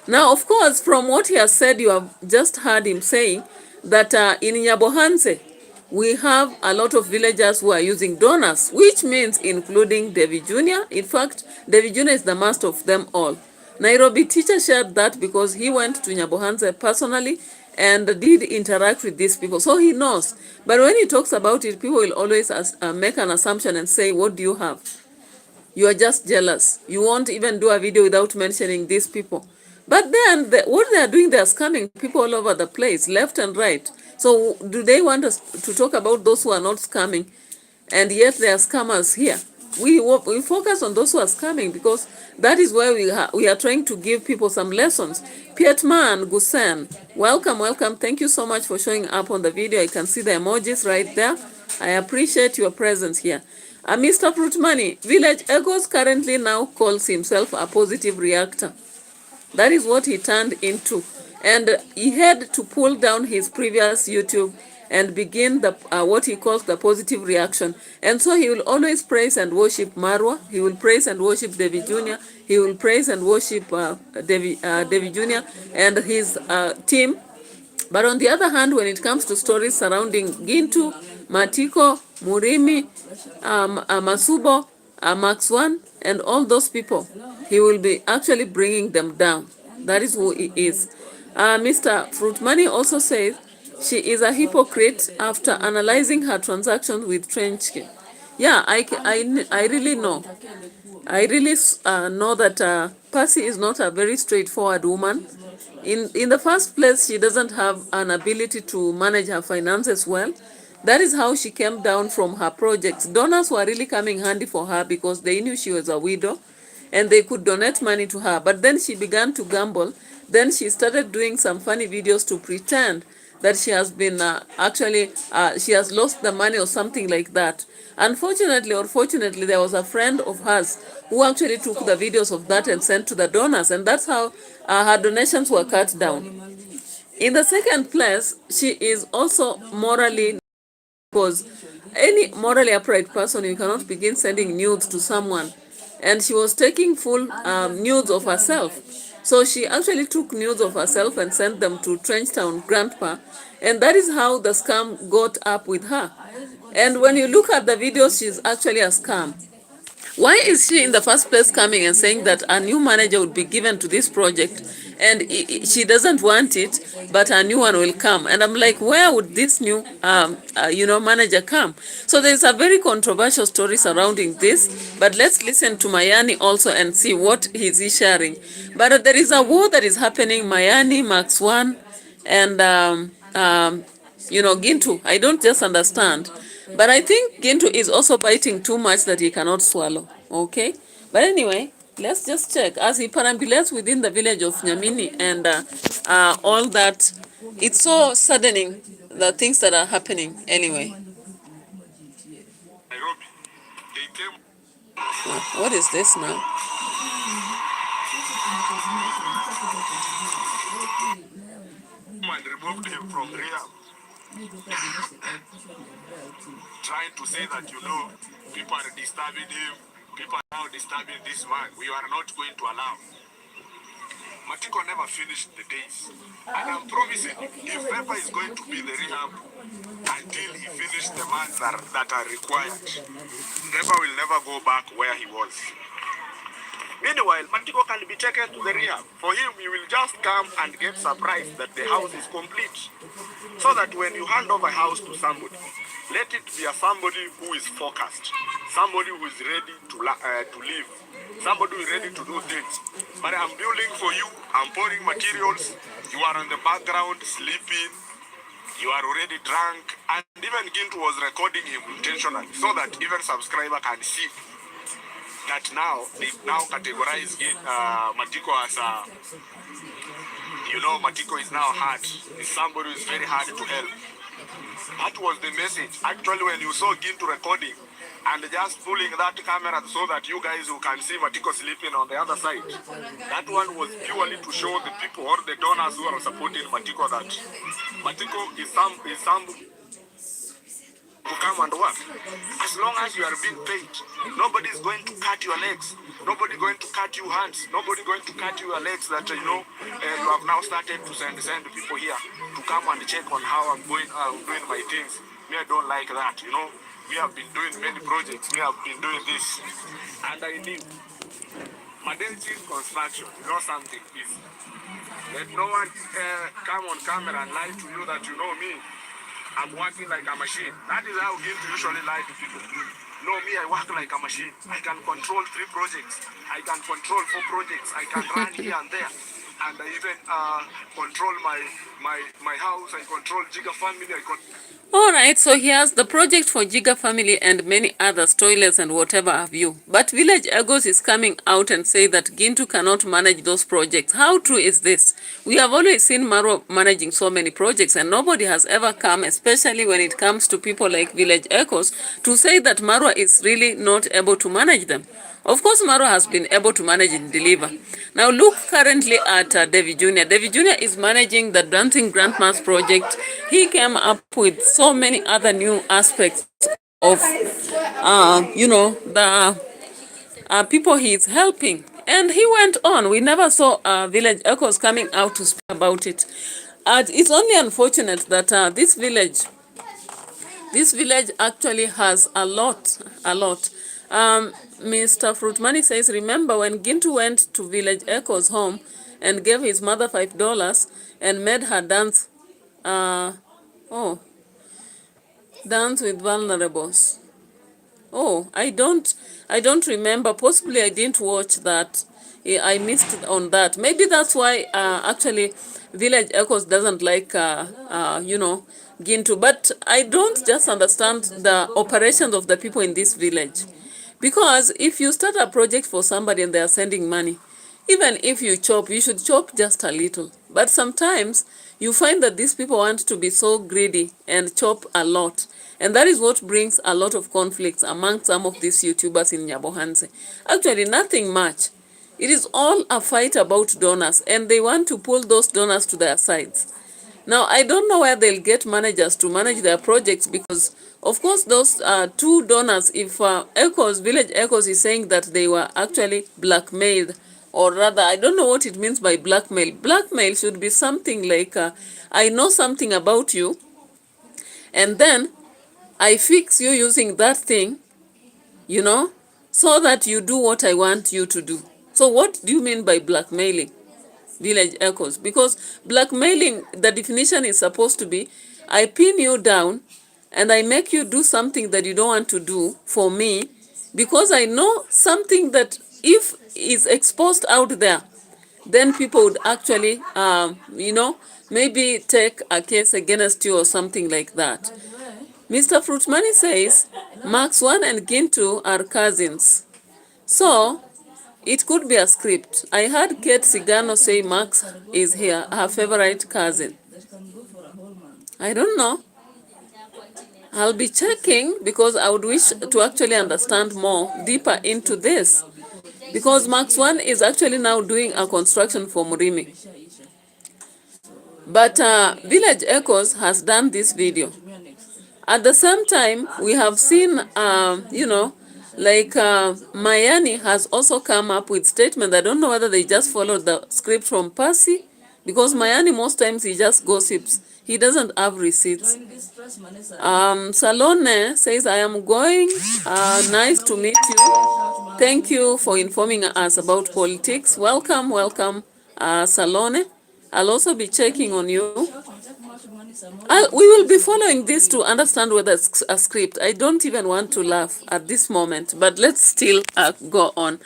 Now, of course, from what he has said, you have just heard him saying that in Nyabohanse, we have a lot of villagers who are using donors, which means including David Jr. In fact, David Jr. is the master of them all. Nairobi teacher shared that because he went to Nyabohanse personally and did interact with these people, so he knows. But when he talks about it, people will always make an assumption and say, what do you have? You are just jealous. You won't even do a video without mentioning these people. But then what they are doing, they are scamming people all over the place, left and right. So do they want us to talk about those who are not scamming? And yet there are scammers here. We focus on those who are scamming because that is where we are trying to give people some lessons. Pietman Gusen, welcome, welcome. Thank you so much for showing up on the video. I can see the emojis right there. I appreciate your presence here. Mr. Fruitmani, Village Echoes currently now calls himself a positive reactor. That is what he turned into. And he had to pull down his previous YouTube and begin the what he calls the positive reaction. And so he will always praise and worship Marwa. He will praise and worship David Jr. He will praise and worship David Jr. and his team. But on the other hand, when it comes to stories surrounding Gintu, Matiko, Murimi, Masubo, Max One, and all those people, he will be actually bringing them down. That is who he is. Mr. Fruitmani also says she is a hypocrite after analyzing her transactions with Trenchke. Yeah, I really know. I really know that Percy is not a very straightforward woman. In the first place, she doesn't have an ability to manage her finances well. That is how she came down from her projects. Donors were really coming handy for her because they knew she was a widow and they could donate money to her. But then she began to gamble. Then she started doing some funny videos to pretend that she has been she has lost the money or something like that. Unfortunately or fortunately, there was a friend of hers who actually took the videos of that and sent to the donors, and that's how her donations were cut down. In the second place, she is also morally, because any morally upright person, you cannot begin sending nudes to someone. And she was taking full nudes of herself. So she actually took nudes of herself and sent them to Trenchtown Grandpa. And that is how the scam got up with her. And when you look at the videos, she's actually a scam. Why is she in the first place coming and saying that a new manager would be given to this project and she doesn't want it, but a new one will come? And I'm like, where would this new, manager come? So there's a very controversial story surrounding this, but let's listen to Mayani also and see what is he sharing. But there is a war that is happening, Mayani, Max One, and Gintu. I don't just understand. But I think Gintu is also biting too much that he cannot swallow. Okay? But anyway, let's just check. As he perambulates within the village of Nyamini and all that, it's so saddening, the things that are happening anyway. Nairobi, they came What is this now? and removed him from rehab, trying to say that, people are disturbing him, people are now disturbing this man. We are not going to allow. Matiko never finished the days. And I'm promising, if ever is going to be the rehab until he finished the months that are required, Never will never go back where he was. Meanwhile, Matiko can be taken to the rehab. For him, he will just come and get surprised that the house is complete. So that when you hand over a house to somebody, let it be a somebody who is focused, somebody who is ready to live, somebody who is ready to do things. But I'm building for you, I'm pouring materials, you are in the background sleeping, you are already drunk, and even Gintu was recording him intentionally so that even subscriber can see that now they now categorize Matiko as Matiko is now hard. It's somebody who is very hard to help. That was the message. Actually, when you saw Gintu recording and just pulling that camera so that you guys who can see Matiko sleeping on the other side, that one was purely to show the people or the donors who are supporting Matiko that Matiko is some to come and work. As long as you are being paid, nobody is going to cut your legs. Nobody going to cut your hands. Nobody going to cut your legs that, you have now started to send people here to come and check on how I'm doing my things. Me, I don't like that, We have been doing many projects. We have been doing this. And I knew. Madenchi construction, something is. Let no one come on camera and lie to you that you know me. I'm working like a machine. That is how GINTU usually lie to people. No, me, I work like a machine. I can control 3 projects. I can control 4 projects. I can run here and there. And I even control my house. I control Giga family. All right, so here's the project for Giga family and many others, toilets and whatever have you. But Village Egos is coming out and say that GINTU cannot manage those projects. How true is this? We have always seen MARWA managing so many projects and nobody has ever come, especially when it comes to people like Village Egos, to say that MARWA is really not able to manage them. Of course, MARWA has been able to manage and deliver. Now look currently at David Jr. David Jr. is managing the Dancing Grandmas project. He came up with so many other new aspects of, the people he is helping. And he went on. We never saw Village Echoes coming out to speak about it. It's only unfortunate that this village actually has a lot. Mr. Fruitmani says, remember when Gintu went to Village Echo's home and gave his mother $5 and made her dance, dance with vulnerables. Oh, I don't remember. Possibly I didn't watch that. I missed on that. Maybe that's why actually Village Echoes doesn't like Gintu. But I don't just understand the operations of the people in this village. Because if you start a project for somebody and they are sending money, even if you chop, you should chop just a little. But sometimes you find that these people want to be so greedy and chop a lot. And that is what brings a lot of conflicts among some of these YouTubers in Nyabohanse. Actually, nothing much. It is all a fight about donors, and they want to pull those donors to their sides. Now, I don't know where they'll get managers to manage their projects because, of course, those 2 donors, if Village Echoes is saying that they were actually blackmailed, or rather, I don't know what it means by blackmail. Blackmail should be something like, I know something about you, and then I fix you using that thing, so that you do what I want you to do. So what do you mean by blackmailing? Village Echoes, because blackmailing, the definition is supposed to be, I pin you down and I make you do something that you don't want to do for me because I know something that if is exposed out there, then people would actually, maybe take a case against you or something like that. Mr. Fruitmani says, Max 1 and Gintu are cousins. So, it could be a script. I heard Kate Sigano say Max is her favorite cousin. I don't know. I'll be checking because I would wish to actually understand more deeper into this. Because Max 1 is actually now doing a construction for Murimi. But Village Echoes has done this video. At the same time, we have seen, Mayani has also come up with statements. I don't know whether they just followed the script from PASSY, because Mayani most times he just gossips. He doesn't have receipts. Salone says, I am going. Nice to meet you. Thank you for informing us about politics. Welcome, Salone. I'll also be checking on you. We will be following this to understand whether it's a script. I don't even want to laugh at this moment, but let's still go on.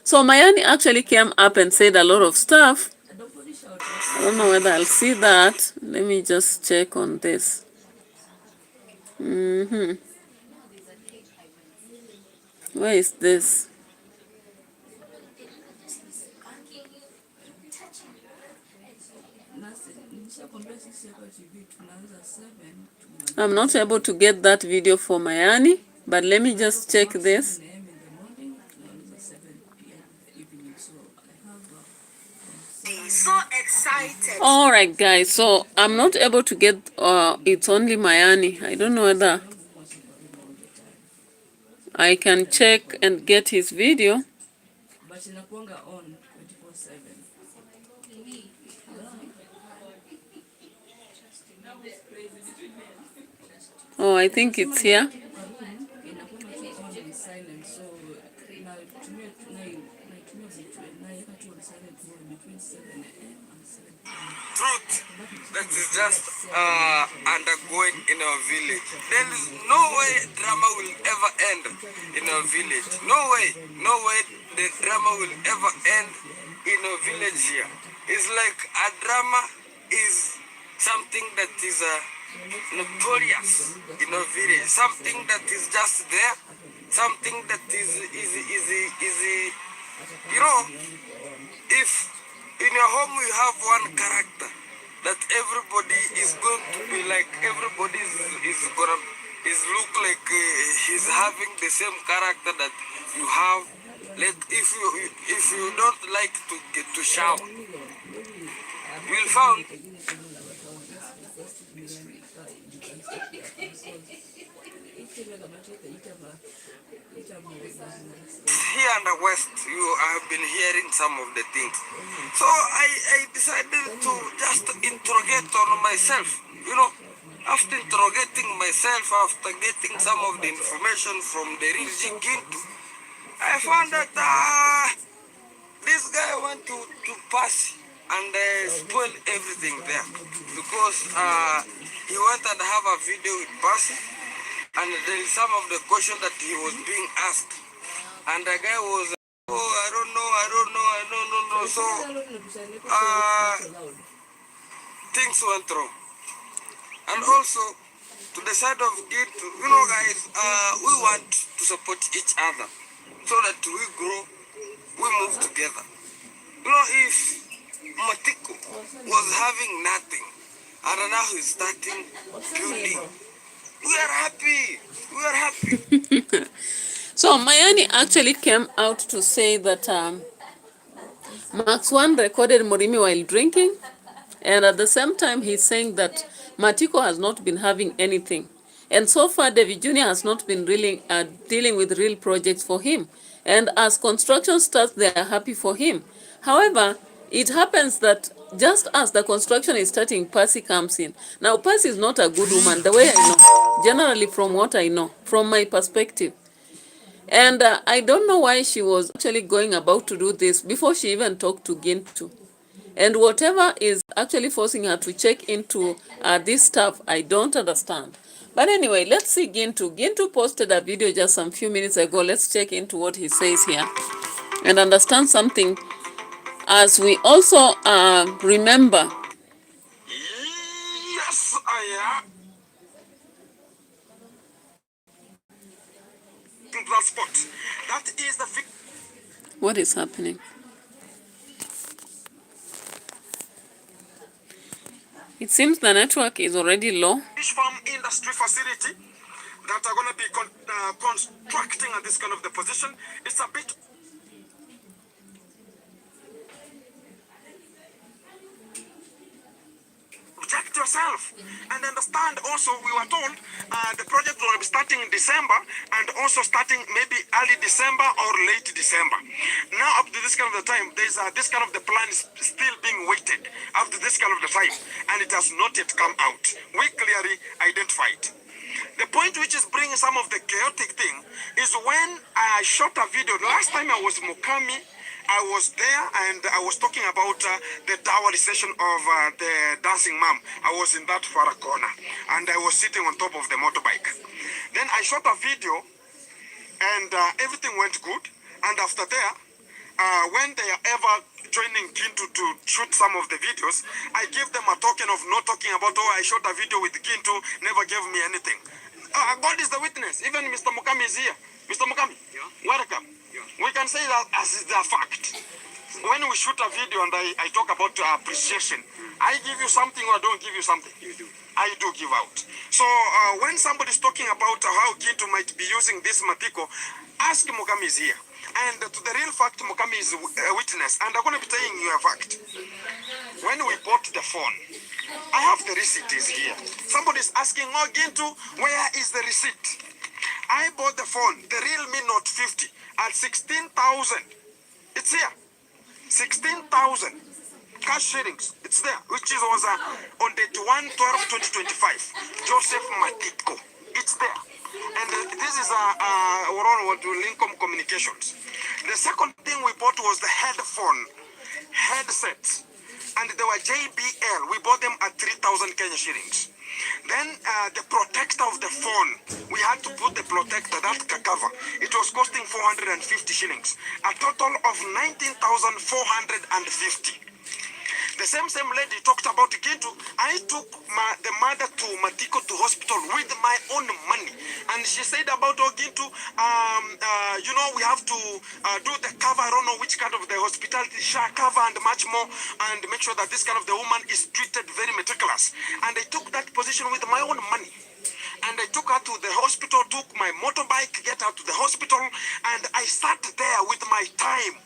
So Mayani actually came up and said a lot of stuff. I don't know whether I'll see that. Let me just check on this. Where is this? I'm not able to get that video for Mayani, but let me just check this. So excited. All right, guys. So I'm not able to get. It's only Mayani. I don't know whether I can check and get his video. Oh, I think it's here. Truth that is just undergoing in our village. There is no way drama will ever end in our village. No way the drama will ever end in our village here. It's like a drama is something that is notorious in our village. Something that is just there. Something that is you know, if in your home you have one character that everybody is going to be like, everybody is gonna look like he's having the same character that you have. Like if you don't like to get to shower, you'll find here in the West, you have been hearing some of the things. So I decided to just interrogate on myself. You know, after interrogating myself, after getting some of the information from the real GINTU, I found that this guy went to PASSY and spoil everything there because he went and have a video with PASSY, and there is some of the questions that he was being asked, and the guy was, oh, I don't know. So things went wrong. And also to the side of GINTU, you know, guys, we want to support each other so that we grow, we move together. You know, if Matiko was having nothing and now he's starting building, we are happy. We are happy. So Mayani actually came out to say that Max One recorded Morimi while drinking, and at the same time he's saying that Matiko has not been having anything. And so far, David Jr. has not been really dealing with real projects for him. And as construction starts, they are happy for him. However, it happens that just as the construction is starting, PASSY comes in. Now, PASSY is not a good woman, the way I know, generally from what I know, from my perspective. And I don't know why she was actually going about to do this before she even talked to GINTU. And whatever is actually forcing her to check into this stuff, I don't understand. But anyway, let's see GINTU. GINTU posted a video just some few minutes ago. Let's check into what he says here and understand something as we also remember. Yes, I am. Transport. That is the What is happening? It seems the network is already low. fish farm industry facility that are going to be constructing at this kind of the position. It's a bit. Protect yourself and understand. Also, we were told the project will be starting in December and also starting maybe early December or late December. Now, up to this kind of the time, there's this kind of the plan is still being waited up to this kind of the time, and it has not yet come out. We clearly identified. The point which is bringing some of the chaotic thing is when I shot a video. The last time I was in Mukami, I was there and I was talking about the dowry-session of the dancing mom. I was in that far corner and I was sitting on top of the motorbike. Then I shot a video and everything went good. And after there, when they are ever joining GINTU to shoot some of the videos, I give them a token of not talking about, oh, I shot a video with GINTU, never gave me anything. God is the witness. Even Mr. Mukami is here. Mr. Mukami, yeah. Welcome. Yeah. We can say that as the fact. when we shoot a video and I talk about appreciation, I give you something or I don't give you something? You do. I do give out. So when somebody's talking about how Gintu might be using this Matiko, ask Mukami is here. And to the real fact, Mukami is a witness. And I'm going to be telling you a fact. When we bought the phone, I have the receipt is here. Somebody's asking, oh Gintu, where is the receipt? I bought the phone, the Realme Note 50 at 16,000. It's here. 16,000 cash shillings. It's there, which was on date 1/12/2025. Joseph Matiko. It's there. And this is Lincoln Communications. The second thing we bought was the headsets. And they were JBL. We bought them at 3,000 Kenya shillings. Then the protector of the phone, we had to put the protector, that cover. It was costing 450 shillings. A total of 19,450. The same lady talked about Gintu. I took the mother to Matiko to hospital with my own money. And she said about Gintu, you know, we have to do the cover. I don't know which kind of the hospitality share cover and much more. And make sure that this kind of the woman is treated very meticulous. And I took that position with my own money. And I took her to the hospital, took my motorbike, get her to the hospital. And I sat there with my time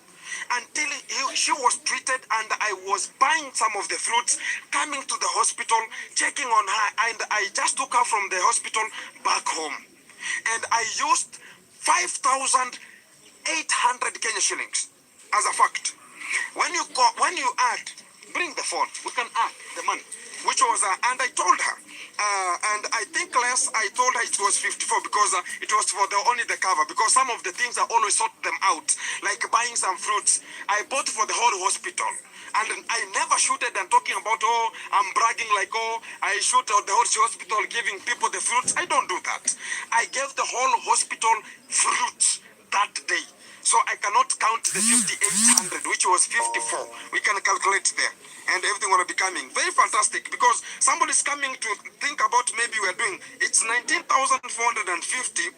until she was treated, and I was buying some of the fruits, coming to the hospital, checking on her, and I just took her from the hospital back home. And I used 5,800 Kenya shillings as a fact. When you add, bring the phone, we can add the money, which was, and I told her, and I think I told her it was 54 because it was for only the cover, because some of the things I always sort them out, like buying some fruits. I bought for the whole hospital. And I never shooted and talking about, oh, I'm bragging like, oh, I shoot at the whole hospital giving people the fruits. I don't do that. I gave the whole hospital fruits that day. So I cannot count the 5,800, which was 54. We can calculate there. And everything will be coming. Very fantastic, because somebody's coming to think about maybe we're doing, it's 19,450.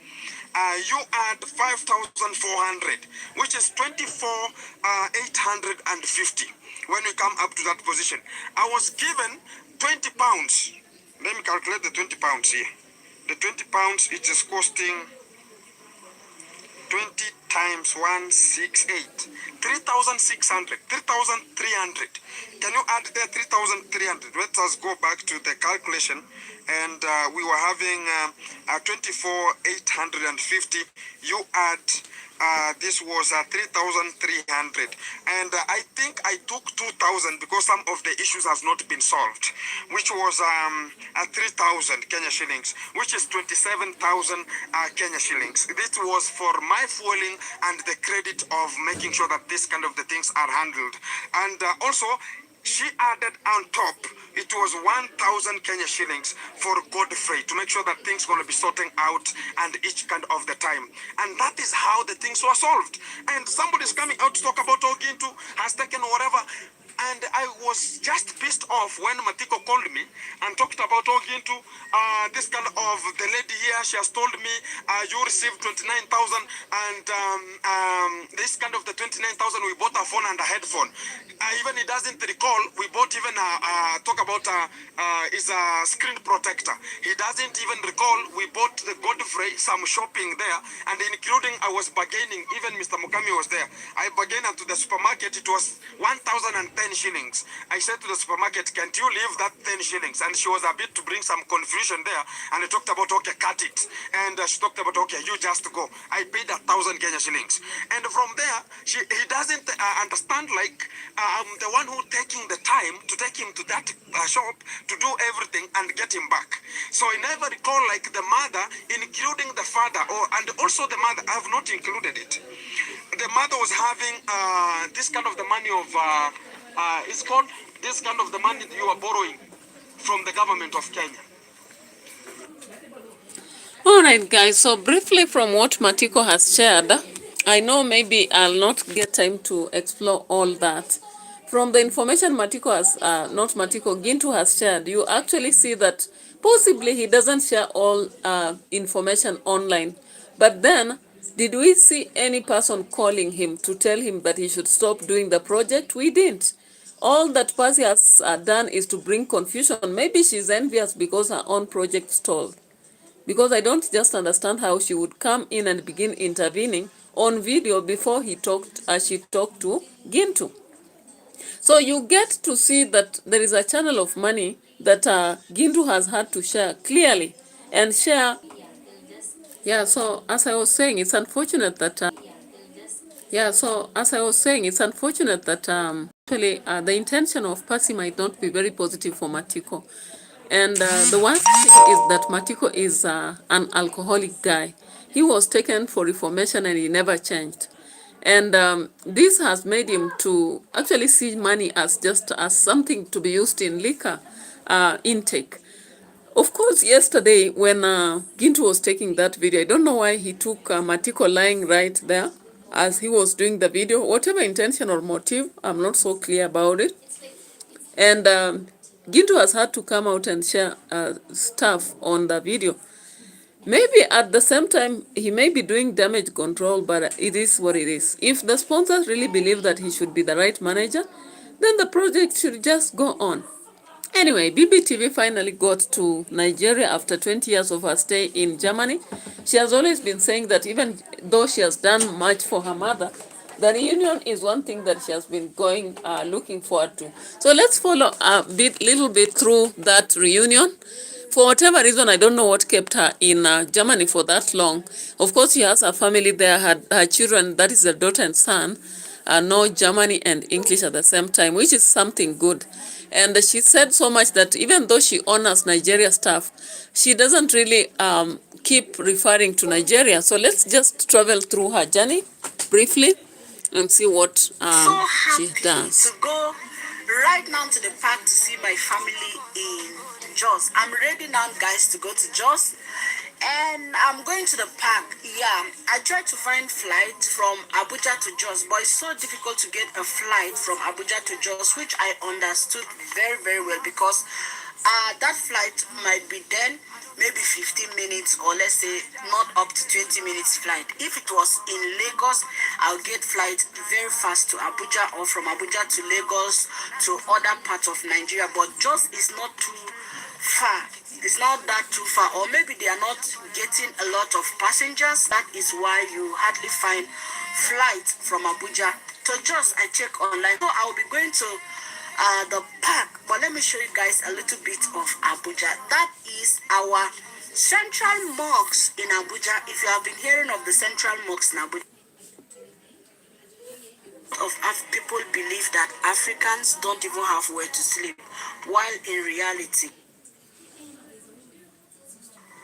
You add 5,400, which is 24,850 when we come up to that position. I was given 20 pounds. Let me calculate the 20 pounds here. The 20 pounds, it is costing 20 times 168, 3,600, 3,300. Can you add there 3,300? Let us go back to the calculation. And we were having 24,850. You add, this was 3,300. And I think I took 2,000 because some of the issues has not been solved, which was 3,000 Kenya shillings, which is 27,000 Kenya shillings. This was for my fueling and the credit of making sure that this kind of the things are handled. And also, she added on top, it was 1,000 Kenya shillings for Godfrey to make sure that things going to be sorting out and each kind of the time. And that is how the things were solved. And somebody's coming out to talk about Gintu has taken whatever. And I was just pissed off when Matiko called me and talked about Gintu. This kind of the lady here, she has told me you received 29,000, and this kind of the 29,000 we bought a phone and a headphone. Even he doesn't recall. We bought even talk about is a screen protector. He doesn't even recall. We bought the Godfrey some shopping there, and including I was bargaining. Even Mr. Mukami was there. I bargained to the supermarket. It was 1,010 shillings. I said to the supermarket, can't you leave that 10 shillings? And she was a bit to bring some confusion there. And I talked about, okay, cut it. And she talked about, okay, you just go. I paid 1,000 Kenya shillings. And from there, he doesn't understand, like, I'm the one who taking the time to take him to that shop to do everything and get him back. So I never recall, like, the mother, including the father, and also the mother, I have not included it. The mother was having this kind of the money of, it's called this kind of the money you are borrowing from the government of Kenya. All right, guys. So briefly from what Matiko has shared, I know maybe I'll not get time to explore all that. From the information Matiko has, not Matiko, Gintu has shared, you actually see that possibly he doesn't share all information online. But then Did we see any person calling him to tell him that he should stop doing the project? We didn't. All that PASSY has done is to bring confusion. Maybe she's envious because her own project stalled. Because I don't just understand how she would come in and begin intervening on video before she talked to GINTU. So you get to see that there is a channel of money that GINTU has had to share clearly and share. Yeah, so as I was saying, it's unfortunate that actually the intention of PASSY might not be very positive for Matiko. And the worst thing is that Matiko is an alcoholic guy. He was taken for reformation and he never changed. And this has made him to actually see money as just as something to be used in liquor intake. Of course, yesterday when GINTU was taking that video, I don't know why he took Matiko lying right there as he was doing the video. Whatever intention or motive, I'm not so clear about it. And GINTU has had to come out and share stuff on the video. Maybe at the same time, he may be doing damage control, but it is what it is. If the sponsors really believe that he should be the right manager, then the project should just go on. Anyway, BBTV finally got to Nigeria after 20 years of her stay in Germany. She has always been saying that even though she has done much for her mother, the reunion is one thing that she has been looking forward to. So let's follow a little bit through that reunion. For whatever reason, I don't know what kept her in Germany for that long. Of course, she has her family there, her children, that is her daughter and son, know Germany and English at the same time, which is something good. And she said so much that even though she honors Nigeria stuff, she doesn't really keep referring to Nigeria. So let's just travel through her journey briefly and see what she does. To go right now to the park to see my family in Jos. I'm ready now, guys, to go to Jos. And I'm going to the park. Yeah, I tried to find flight from Abuja to Jos, but it's so difficult to get a flight from Abuja to Jos, which I understood very, very well, because that flight might be then maybe 15 minutes, or let's say not up to 20 minutes flight. If it was in Lagos, I'll get flight very fast to Abuja, or from Abuja to Lagos to other parts of Nigeria. But Jos is not too far. It's not that too far, or maybe they are not getting a lot of passengers. That is why you hardly find flights from Abuja to Jos. I check online. So I will be going to the park, but let me show you guys a little bit of Abuja. That is our central mosque in Abuja. If you have been hearing of the central mosque in Abuja, people believe that Africans don't even have where to sleep, while in reality,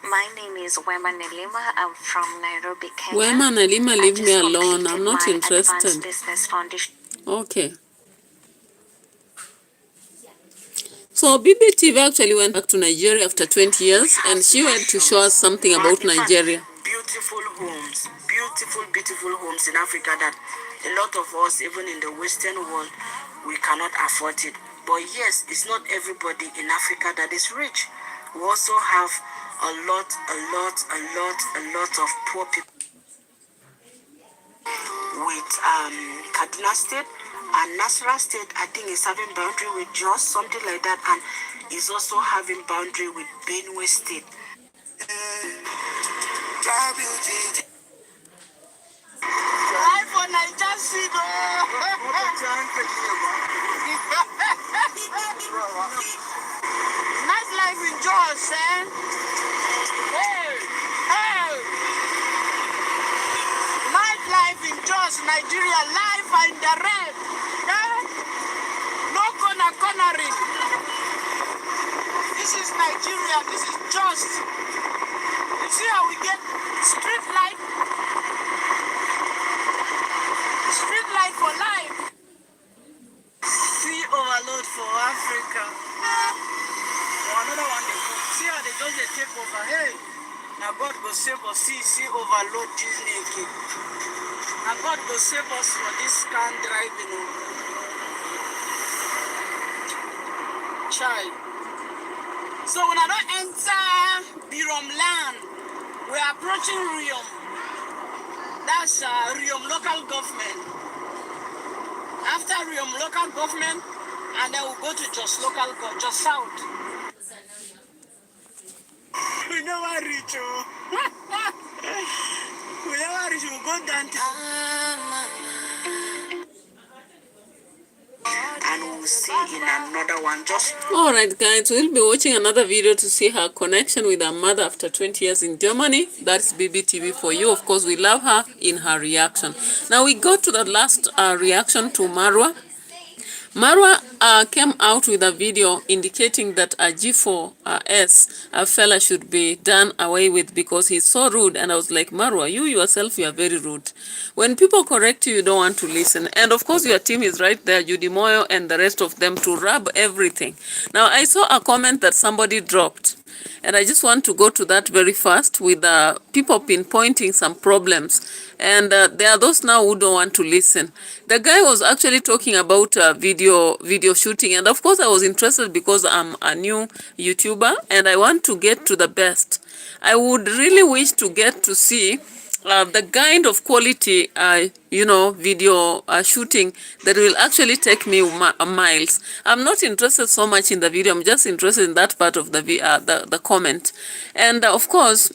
my name is Wema Nelima. I'm from Nairobi, Kenya. Wema Nelima, leave me alone. I'm not my interested. Business Foundation. Okay. So BBTV actually went back to Nigeria after 20 years, and she went to show us something about Nigeria. Beautiful homes, beautiful homes in Africa that a lot of us, even in the Western world, we cannot afford it. But yes, it's not everybody in Africa that is rich. We also have a lot of poor people with Kaduna State, and Nasarawa State, I think, is having boundary with Jos, something like that, and is also having boundary with Benue State. Life for Niger City. Nice life in Jos, eh? Hey! Nightlife in Jos, Nigeria, live and direct. Eh? No cornering. This is Nigeria, this is Jos. You see how we get street light? Street light for life. Sea overload for Africa. For another one, they go. See how they just take over. Hey! Now God go save us, see overload Disney again. Now God go save us for this can driving. Child. So when I don't enter Birom land, we're approaching Riom. That's Riom local government. After Riom local government, and then we'll go to Jos local government, Jos South. We never reach. We never reach. We'll go downtown. And we'll see in another one. Just all right, guys, we'll be watching another video to see her connection with her mother after 20 years in Germany. That's BBTV for you. Of course, we love her in her reaction. Now we go to the last reaction to Marwa. Marwa came out with a video indicating that a G4S fella should be done away with because he's so rude. And I was like, Marwa, you yourself, you are very rude. When people correct you, you don't want to listen. And of course, your team is right there, Judy Moyo and the rest of them, to rub everything. Now, I saw a comment that somebody dropped. And I just want to go to that very fast with people pinpointing some problems. And there are those now who don't want to listen. The guy was actually talking about video shooting. And of course, I was interested because I'm a new YouTuber and I want to get to the best. I would really wish to get to see the kind of quality, video shooting that will actually take me miles. I'm not interested so much in the video. I'm just interested in that part of the comment. And of course,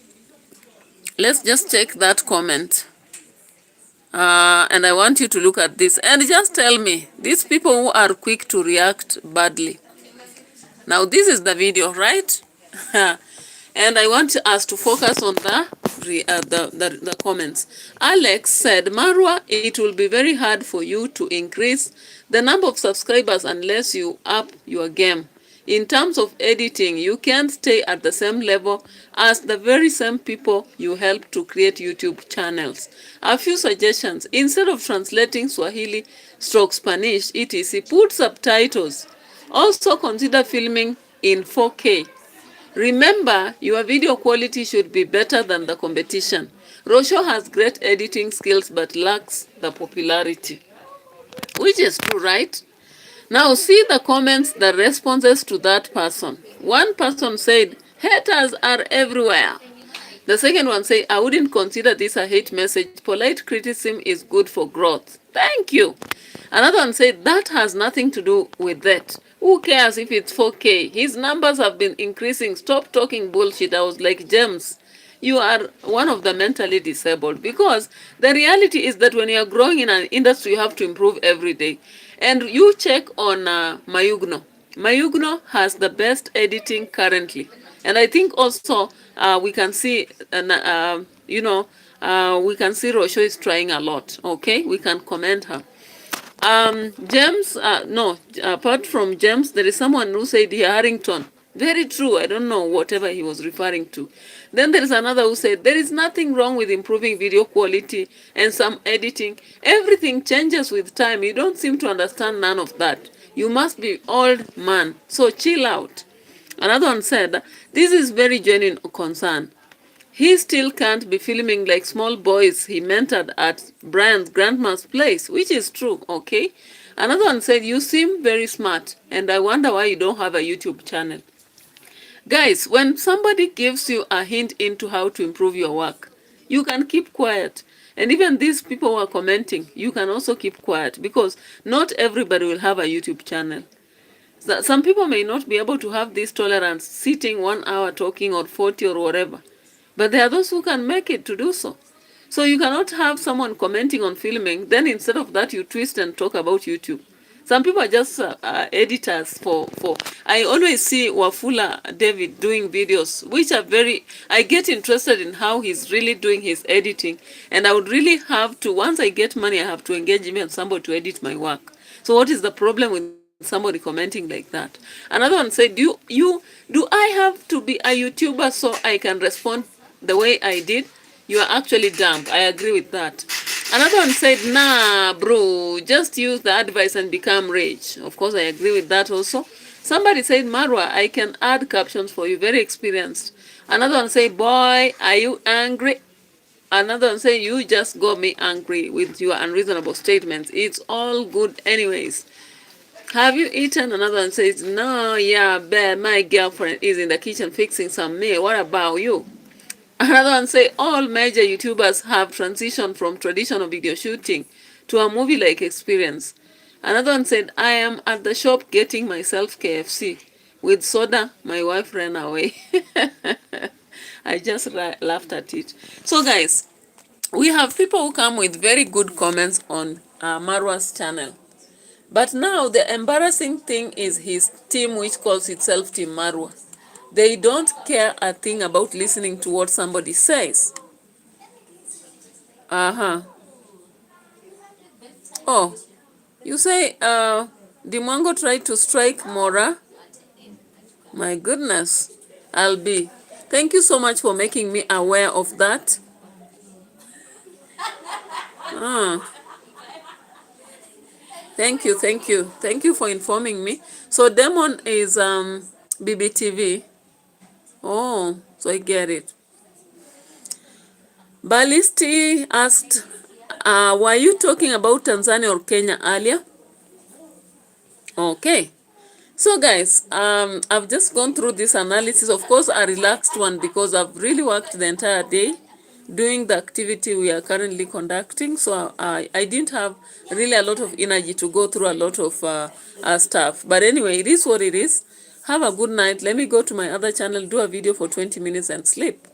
let's just check that comment. And I want you to look at this and just tell me, these people who are quick to react badly. Now, this is the video, right? And I want us to focus on the comments. Alex said, Marwa, it will be very hard for you to increase the number of subscribers unless you up your game. In terms of editing, you can't stay at the same level as the very same people you help to create YouTube channels. A few suggestions. Instead of translating Swahili / Spanish, etc., put subtitles. Also consider filming in 4K. Remember, your video quality should be better than the competition. Rosho has great editing skills but lacks the popularity. Which is true, right? Now see the comments, the responses to that person. One person said, haters are everywhere. The second one said, I wouldn't consider this a hate message. Polite criticism is good for growth. Thank you. Another one said, that has nothing to do with that. Who cares if it's 4K? His numbers have been increasing. Stop talking bullshit. I was like, James, you are one of the mentally disabled. Because the reality is that when you are growing in an industry, you have to improve every day. And you check on Mayugno. Mayugno has the best editing currently. And I think also we can see, we can see Rosho is trying a lot. Okay, we can commend her. James, apart from James, there is someone who said Harrington. Very true. I don't know whatever he was referring to. Then there is another who said there is nothing wrong with improving video quality and some editing. Everything changes with time. You don't seem to understand none of that. You must be old man. So chill out. Another one said, this is very genuine concern. He still can't be filming like small boys he mentored at Brian's grandma's place, which is true, okay? Another one said, you seem very smart, and I wonder why you don't have a YouTube channel. Guys, when somebody gives you a hint into how to improve your work, you can keep quiet. And even these people who are commenting, you can also keep quiet because not everybody will have a YouTube channel. Some people may not be able to have this tolerance, sitting 1 hour talking or 40 or whatever. But there are those who can make it to do so. So you cannot have someone commenting on filming, then instead of that you twist and talk about YouTube. Some people are just editors for. I always see Wafula David doing videos, which are I get interested in how he's really doing his editing. And I would really have to, once I get money, I have to engage him and somebody to edit my work. So what is the problem with somebody commenting like that? Another one said, do I have to be a YouTuber so I can respond the way I did? You are actually dumb. I agree with that. Another one said, nah, bro, just use the advice and become rich. Of course, I agree with that also. Somebody said, Marwa, I can add captions for you. Very experienced. Another one said, boy, are you angry? Another one said, you just got me angry with your unreasonable statements. It's all good anyways. Have you eaten? Another one says, no, yeah, babe, my girlfriend is in the kitchen fixing some meal. What about you? Another one say all major YouTubers have transitioned from traditional video shooting to a movie-like experience. Another one said, I am at the shop getting myself KFC. With soda, my wife ran away. I just laughed at it. So guys, we have people who come with very good comments on Marwa's channel. But now the embarrassing thing is his team, which calls itself Team Marwa. They don't care a thing about listening to what somebody says. Oh, you say Dimongo tried to strike Mora? My goodness. I'll be. Thank you so much for making me aware of that. Thank you, thank you. Thank you for informing me. So Demon is BBTV. Oh, so I get it. Balisti asked, were you talking about Tanzania or Kenya earlier? Okay. So guys, I've just gone through this analysis. Of course, a relaxed one because I've really worked the entire day doing the activity we are currently conducting. So I didn't have really a lot of energy to go through a lot of stuff. But anyway, it is what it is. Have a good night. Let me go to my other channel, do a video for 20 minutes and sleep.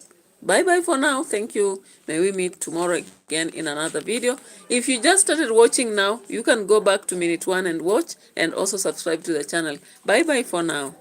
Bye-bye for now. Thank you. May we meet tomorrow again in another video. If you just started watching now, you can go back to minute 1 and watch and also subscribe to the channel. Bye-bye for now.